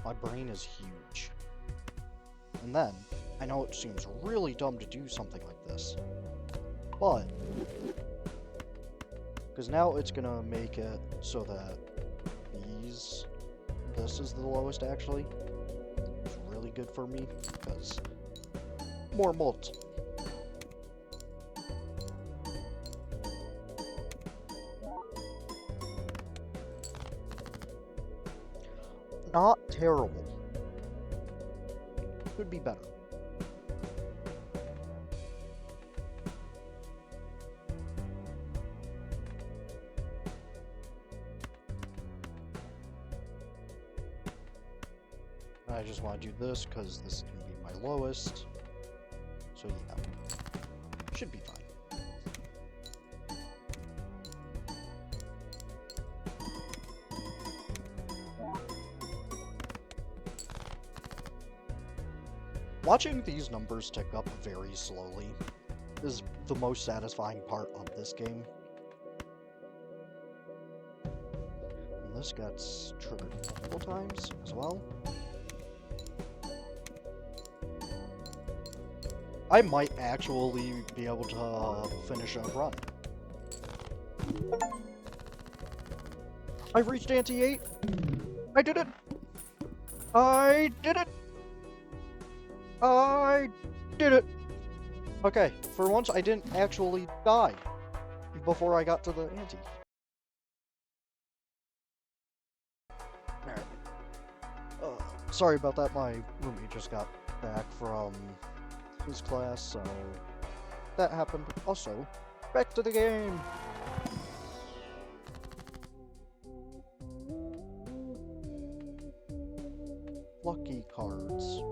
My brain is huge. And then, I know it seems really dumb to do something like this, but, because now it's gonna make it so that this is the lowest actually. It's really good for me, because more mults. Not terrible. Could be better. I just want to do this because this is going to be my lowest. So yeah, should be fine. Watching these numbers tick up very slowly is the most satisfying part of this game. And this gets triggered multiple times as well. I might actually be able to finish a run. I've reached ante 8. I did it! I did it! I did it! Okay, for once I didn't actually die before I got to the ante. Alright. Sorry about that, my roommate just got back from his class, so that happened. Also, back to the game! Lucky cards.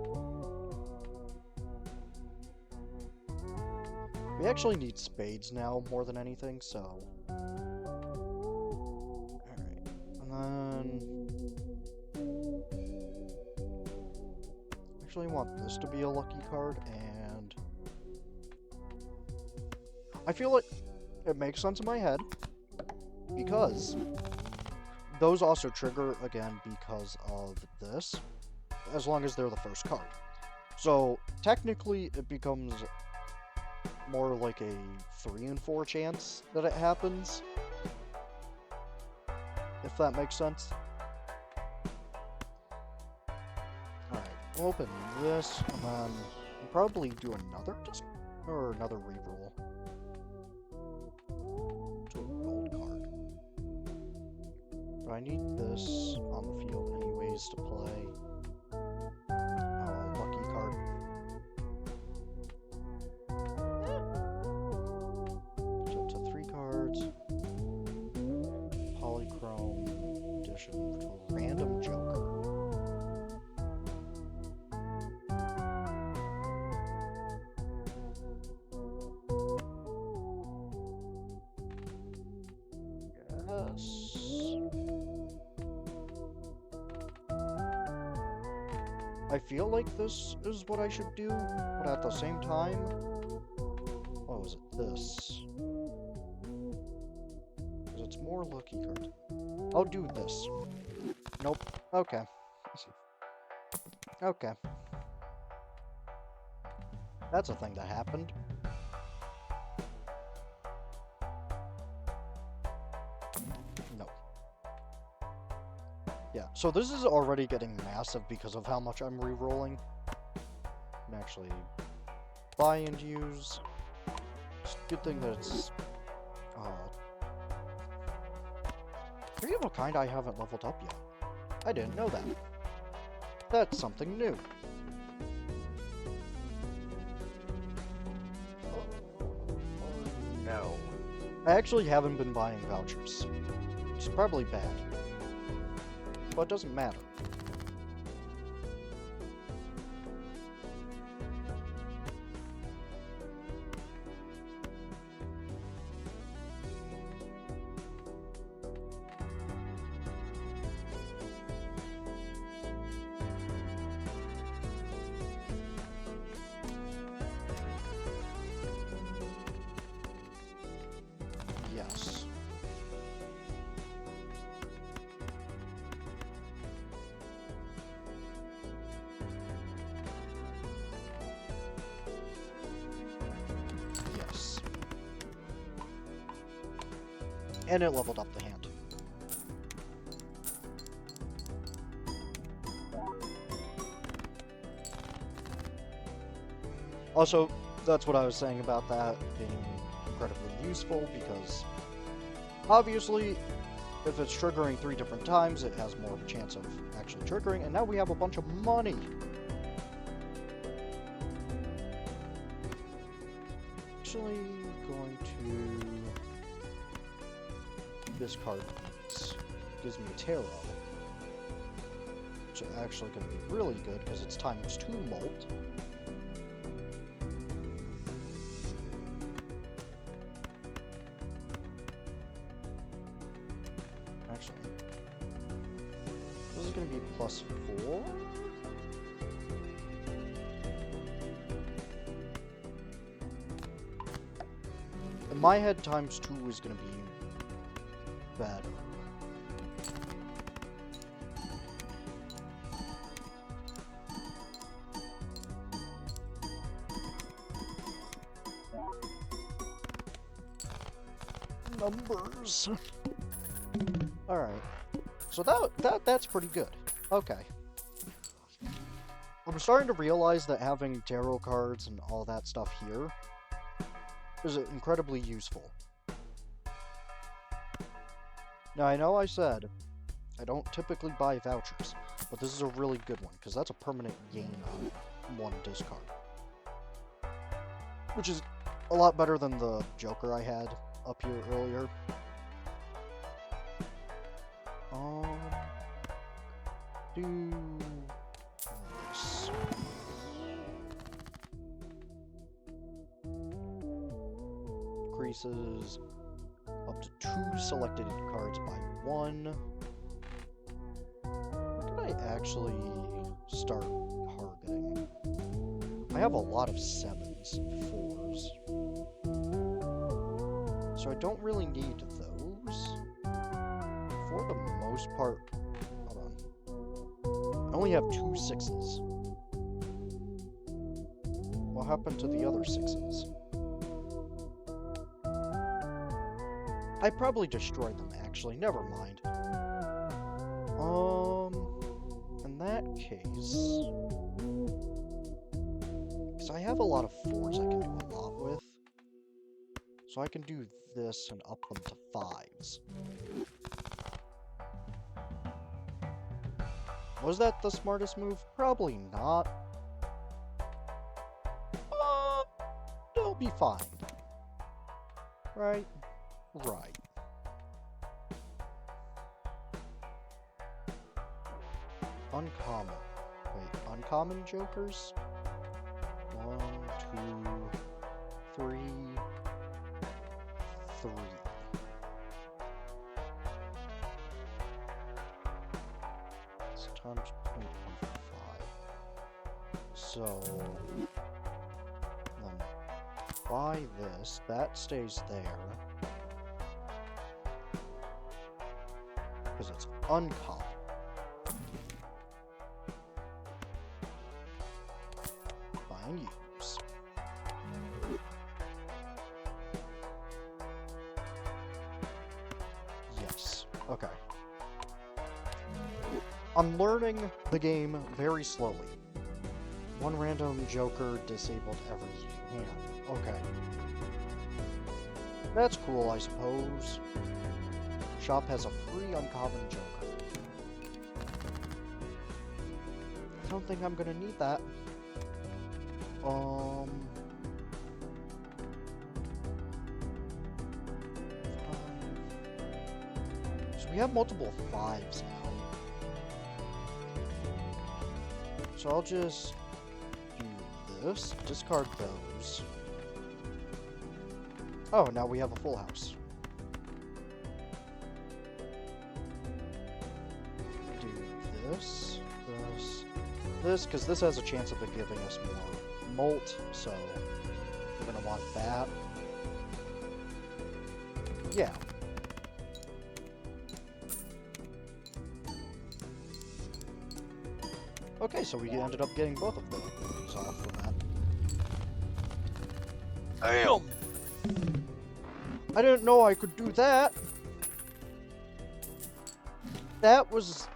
We actually need spades now more than anything, so... Alright, and then... Actually want this to be a lucky card, and... I feel like it makes sense in my head, because those also trigger again because of this, as long as they're the first card. So, technically, it becomes more like a 3 in 4 chance that it happens, if that makes sense. Alright, open this, and then we'll probably do another or another reroll. To a gold card. But I need this on the field anyways to play. Lucky card. It's up to 3 cards. Polychrome edition to a random Joker. I feel like this is what I should do, but at the same time, what was it? This. Because it's more lucky cards. I'll do this. Nope. Okay. Okay. That's a thing that happened. No. Yeah, so this is already getting massive because of how much I'm re-rolling. I'm actually buy and use. It's a good thing that it's... Three of a kind I haven't leveled up yet. I didn't know that. That's something new. No. I actually haven't been buying vouchers. It's probably bad. But it doesn't matter. Yes. Yes. And it leveled up the hand. Also, that's what I was saying about that being incredibly useful, because obviously if it's triggering 3 different times, it has more of a chance of actually triggering, and now we have a bunch of money. Actually going to discard these. Gives me tarot, which is actually going to be really good because it's ×2 molt. This is going to be +4. In my head, ×2 is going to be better. Numbers. All right. So that's pretty good. Okay. I'm starting to realize that having tarot cards and all that stuff here is incredibly useful. Now, I know I said I don't typically buy vouchers, but this is a really good one, because that's a permanent gain on 1 discard. Which is a lot better than the Joker I had up here earlier. Do this. Increases up to 2 selected cards by 1. Where can I actually start targeting? I have a lot of 7s and 4s. So I don't really need those. For the most part, hold on. I only have 2 6s. What happened to the other 6s? I probably destroyed them, actually. Never mind. In that case... have a lot of 4s I can do a lot with. So I can do this and up them to 5s. Was that the smartest move? Probably not. It'll be fine. Right? Right. Uncommon. Wait, uncommon jokers? 1, 2, 3, 3. It's times 0.15. So, then buy this. That stays there. Because it's uncommon. Buy and use. Yes. Okay. I'm learning the game very slowly. One random joker disabled every hand. Okay. That's cool, I suppose. Shop has a free uncommon joker. I don't think I'm gonna need that. So we have multiple 5s now. So I'll just do this, discard those. Oh, now we have a full house. Do this, this, because this has a chance of it giving us more molt, so we're gonna want that. Yeah. Okay, so we ended up getting both of those off from that. Damn! I didn't know I could do that. That was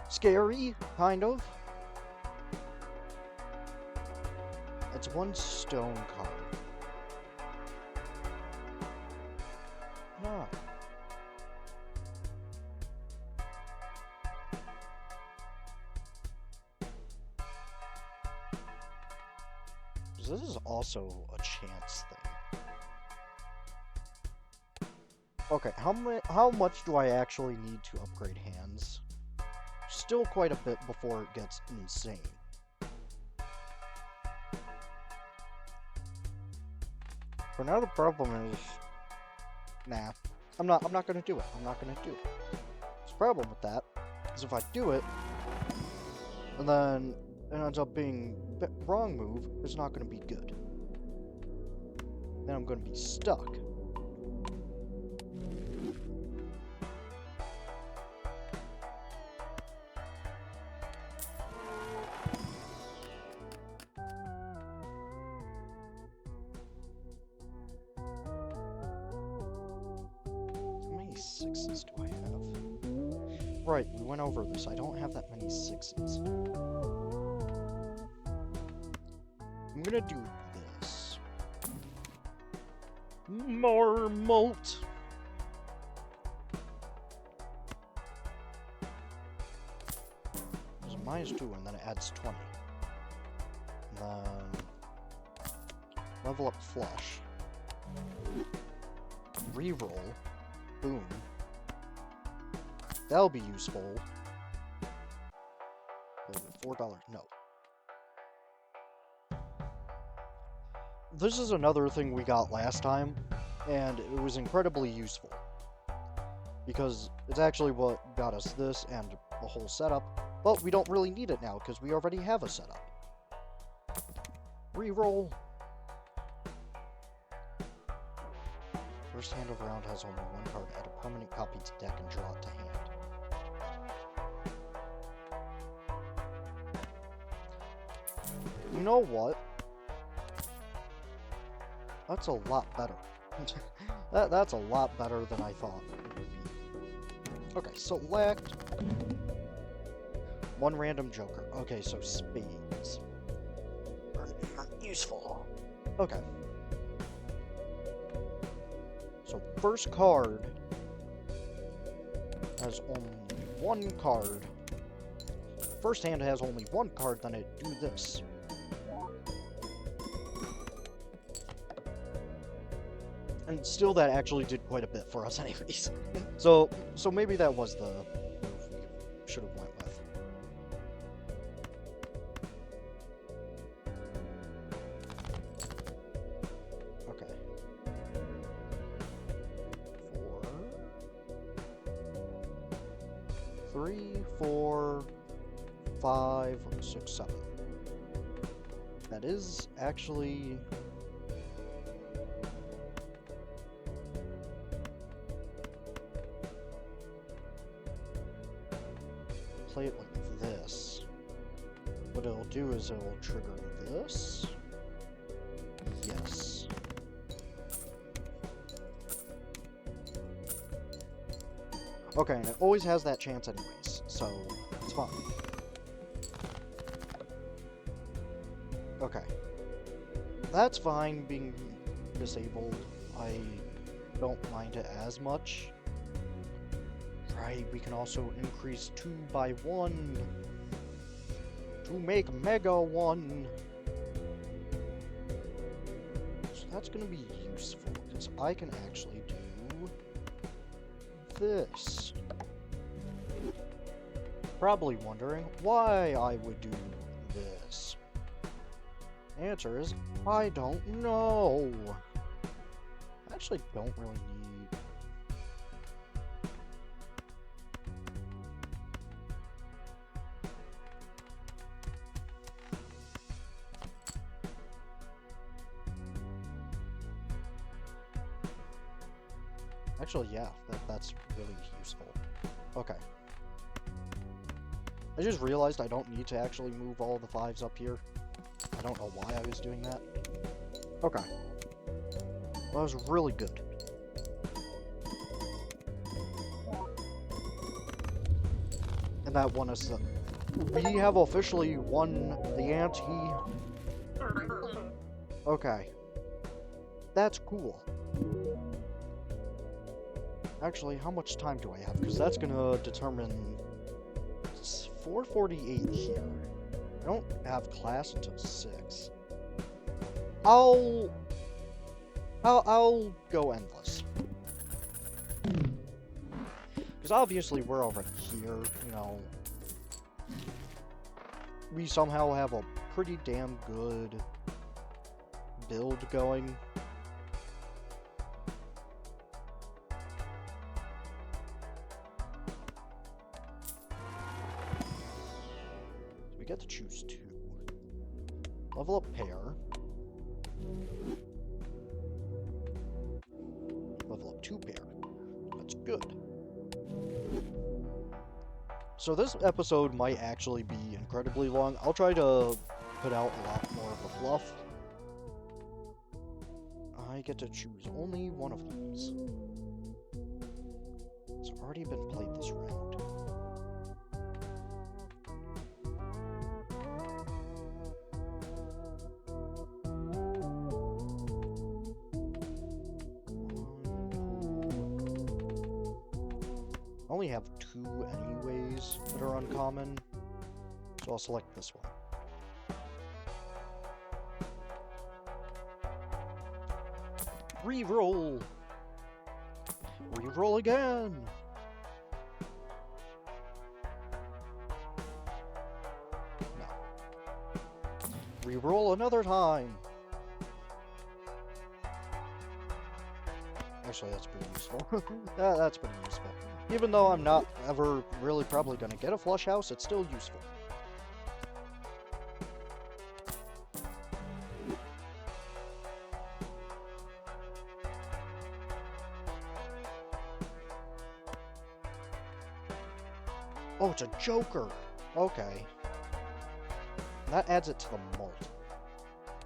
scary, kind of. It's 1 stone card. No. This is also a chance thing. Okay, how much do I actually need to upgrade hands? Still quite a bit before it gets insane. For now, the problem is, nah, I'm not gonna do it. I'm not gonna do it. The problem with that is if I do it, and then it ends up being the wrong move, it's not gonna be good. Then I'm gonna be stuck. Sixes do I have? Right, we went over this. I don't have that many 6s. I'm gonna do this. More molt! There's a -2 and then it adds 20. And then level up flush. Reroll. Boom. That'll be useful. $4. No. This is another thing we got last time, and it was incredibly useful. Because it's actually what got us this and the whole setup, but we don't really need it now because we already have a setup. Reroll. First hand of round has only 1 card. Add a permanent copy to deck and draw it to hand. You know what? That's a lot better. That's a lot better than I thought it would be. Okay, select 1 random joker. Okay, so spades. useful. Okay. So first card has only one card. First hand has only one card, then it do this. And still that actually did quite a bit for us anyways. So maybe that was the move we should have went with. Okay. 4, 3, 4, 5, 6, 7. That is actually... play it like this. What it'll do is it'll trigger this. Yes. Okay, and it always has that chance anyways, so it's fine. Okay. That's fine being disabled. I don't mind it as much. Right, we can also increase 2 by 1 to make Mega 1. So that's going to be useful, because I can actually do this. Probably wondering why I would do this. Answer is, I don't know. I actually don't really need... Actually, yeah, that's really useful. Okay. I just realized I don't need to actually move all the 5s up here. I don't know why I was doing that. Okay. That was really good. And that won us the... We have officially won the ante. Okay. That's cool. Actually, how much time do I have? Because that's gonna determine... It's 4:48 here. I don't have class until 6. I'll go endless. Because obviously we're over here, you know. We somehow have a pretty damn good build going. Get to choose 2. Level up pair. Level up 2 pair. That's good. So this episode might actually be incredibly long. I'll try to put out a lot more of the fluff. I get to choose only one of these. It's already been played this round. I only have 2 anyways that are uncommon, so I'll select this one. Reroll! Reroll again! No. Reroll another time! Actually, that's pretty useful. That's pretty useful. Even though I'm not ever really probably going to get a flush house, it's still useful. Oh, it's a Joker! Okay. That adds it to the mult.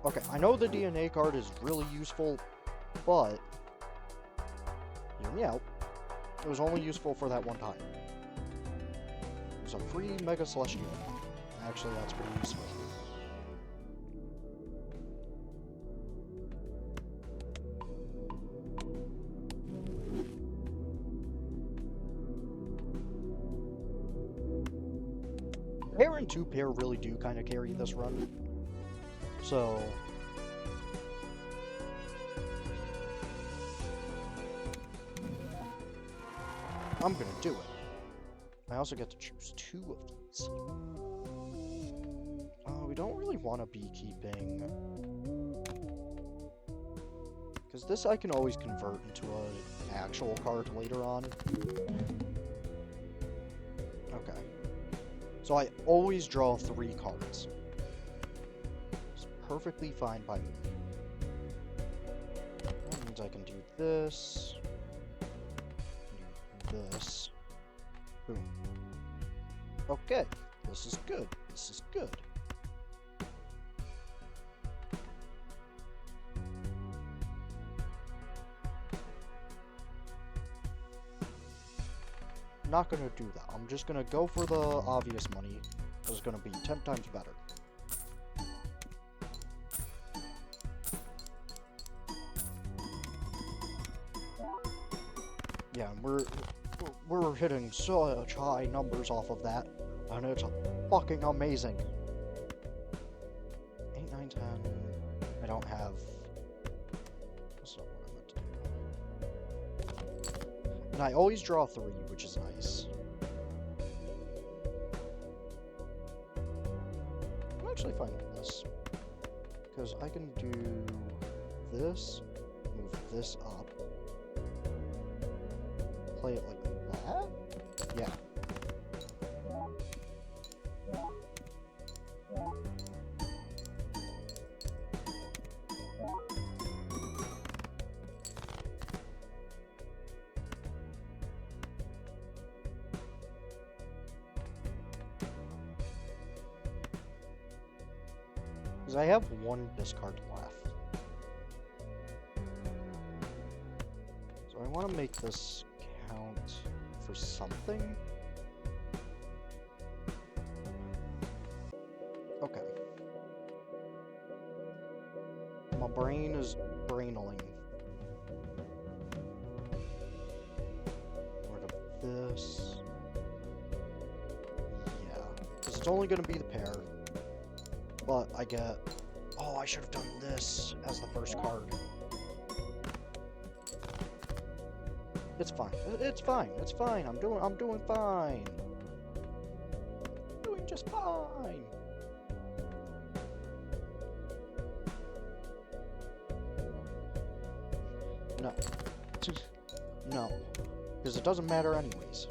Okay, I know the DNA card is really useful, but... hear me out. It was only useful for that one time. It was a free Mega Celestial. Actually, that's pretty useful. pair and 2 pair really do kind of carry this run. So... I'm gonna do it. I also get to choose 2 of these. We don't really want to be keeping... Because this I can always convert into an actual card later on. Okay. So I always draw 3 cards. It's perfectly fine by me. That means I can do this. Do this. Boom. Okay. This is good. This is good. Not gonna do that. I'm just gonna go for the obvious money. It's gonna be 10 times better. Yeah, we're hitting such high numbers off of that, and it's fucking amazing. 8, 9, 10. I don't have. That's not what I meant to do. And I always draw 3, which is nice. I'm actually fine with this. Because I can do this, move this up, play it like that? Yeah. Because I have 1 discard left. So I want to make this count for something. Okay. My brain is braineling. Rid of this. Yeah. Because it's only going to be the pair. But I get... Oh, I should have done this as the first card. It's fine. It's fine. It's fine. I'm doing fine. I'm doing just fine. No. No. Because it doesn't matter anyways.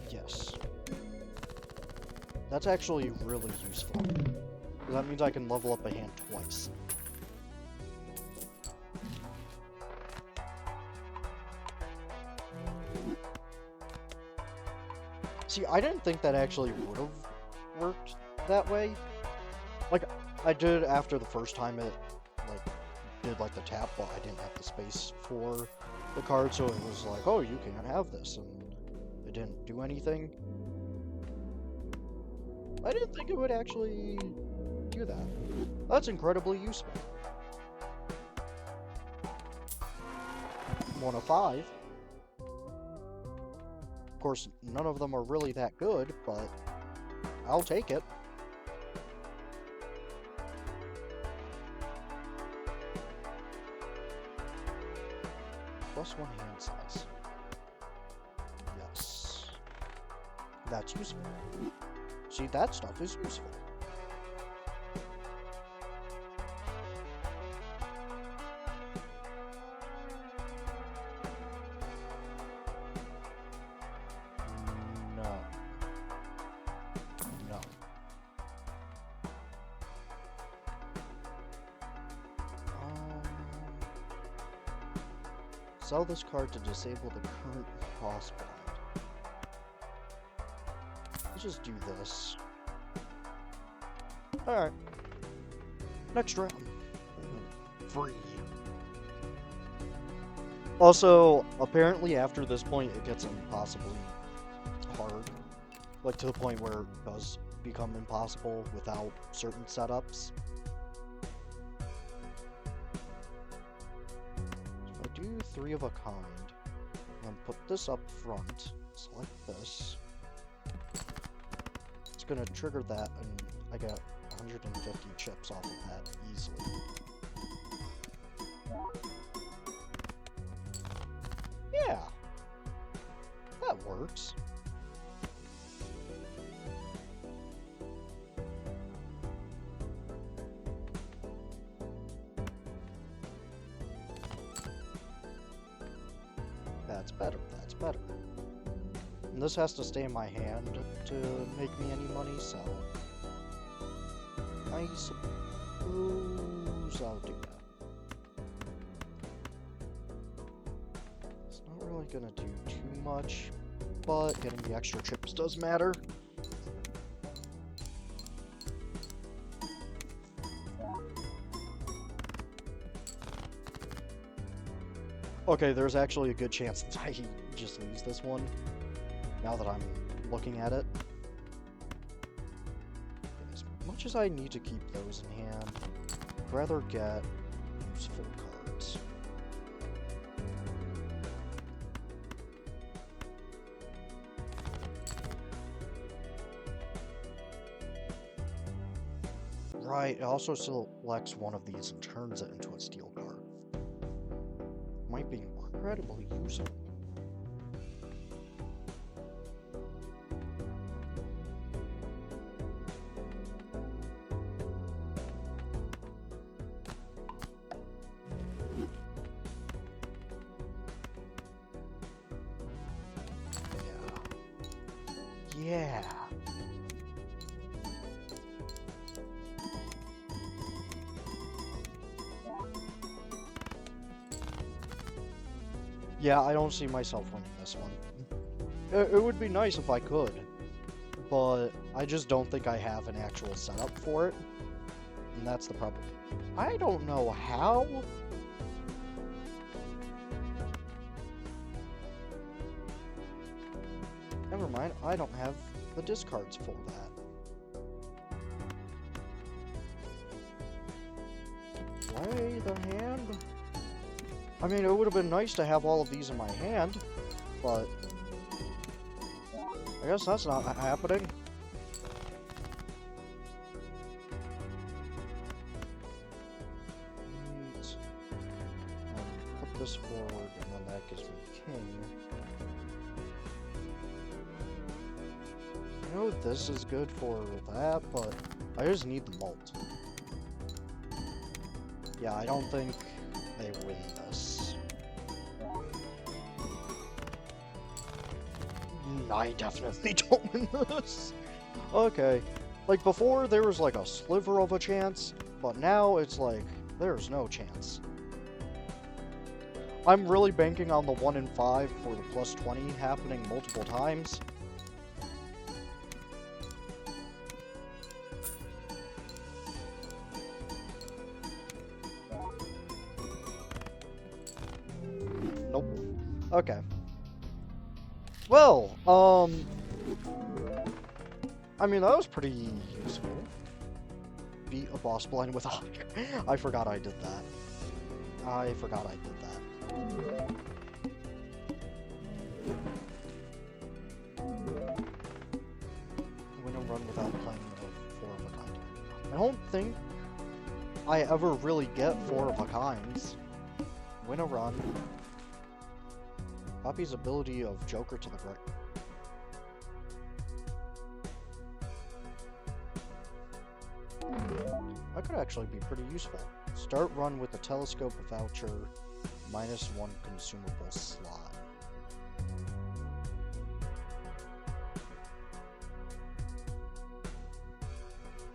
Yes. That's actually really useful. That means I can level up a hand twice. See, I didn't think that actually would have worked that way. Like, I did after the first time it, like, did, like, the tap, but I didn't have the space for the card, so it was like, oh, you can't have this, and it didn't do anything. I didn't think it would actually... do that. That's incredibly useful. 1 of 5. Of course, none of them are really that good, but I'll take it. +1 hand size. Yes. That's useful. See, that stuff is useful. Sell this card to disable the current boss bind. Let's just do this. Alright. Next round. Free. Also, apparently after this point it gets impossibly hard. Like to the point where it does become impossible without certain setups. do 3 of a kind, and put this up front, select this. It's gonna trigger that, and I got 150 chips off of that easily. Yeah, that works. That's better, that's better. And this has to stay in my hand to make me any money, so I suppose I'll do that. It's not really gonna do too much, but getting the extra chips does matter. Okay, there's actually a good chance that I just lose this one, now that I'm looking at it. As much as I need to keep those in hand, I'd rather get useful cards. Right, it also selects one of these and turns it into a steel card. Might be incredibly useful. Yeah. Yeah, I don't see myself winning this one. It would be nice if I could, but I just don't think I have an actual setup for it, and that's the problem. I don't know how. Never mind, I don't have the discards for that. Play the hand? I mean, it would have been nice to have all of these in my hand, but I guess that's not happening. Put this forward, and then that gives me king. I know this is good for that, but I just need the mult. Yeah, I don't think they win this. I definitely don't win this. Okay. Like, before, there was like a sliver of a chance, but now it's like, there's no chance. I'm really banking on the 1 in 5 for the plus 20 happening multiple times. Nope. Okay. Well, I mean, that was pretty useful. Beat a boss blind with a hawk. I forgot I did that. I forgot I did that. I'm gonna run without playing the 4 of a kind. I don't think I ever really get 4 of a kinds. Win a run. Copy's ability of Joker to the right. That could actually be pretty useful. Start run with the telescope voucher, -1 consumable slot.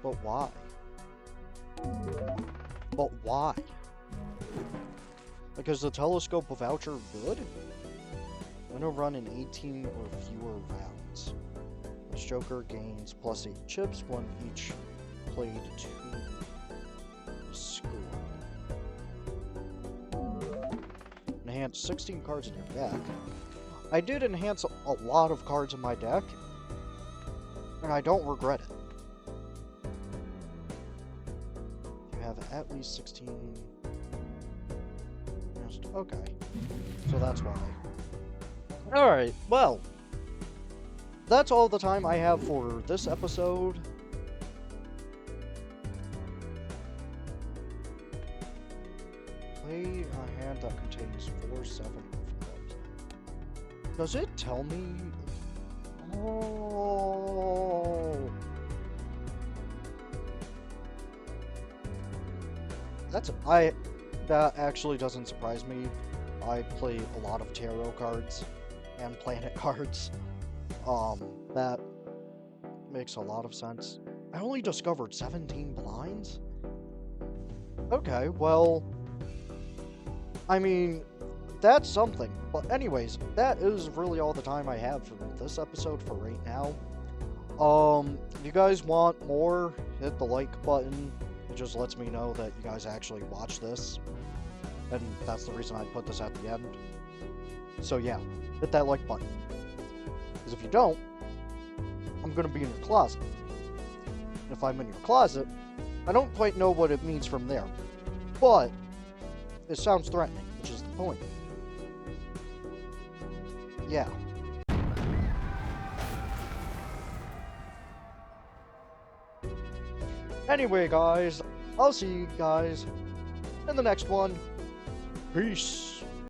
But why? But why? Like, is the telescope voucher good? Win a run in 18 or fewer rounds. This Joker gains plus 8 chips when each played to score. Enhance 16 cards in your deck. I did enhance a lot of cards in my deck, and I don't regret it. You have at least 16. Okay. So that's why. Alright, well. That's all the time I have for this episode. Play a hand that contains 4-7 clubs. Does it tell me? Oh. That actually doesn't surprise me. I play a lot of tarot cards and planet cards. That makes a lot of sense. I only discovered 17 blinds? Okay, well, I mean, that's something. But anyways, that is really all the time I have for this episode for right now. If you guys want more, hit the like button. It just lets me know that you guys actually watch this. And that's the reason I put this at the end. So yeah, hit that like button. Because if you don't, I'm gonna be in your closet. And if I'm in your closet, I don't quite know what it means from there. But it sounds threatening, which is the point. Yeah. Anyway, guys, I'll see you guys in the next one. Peace.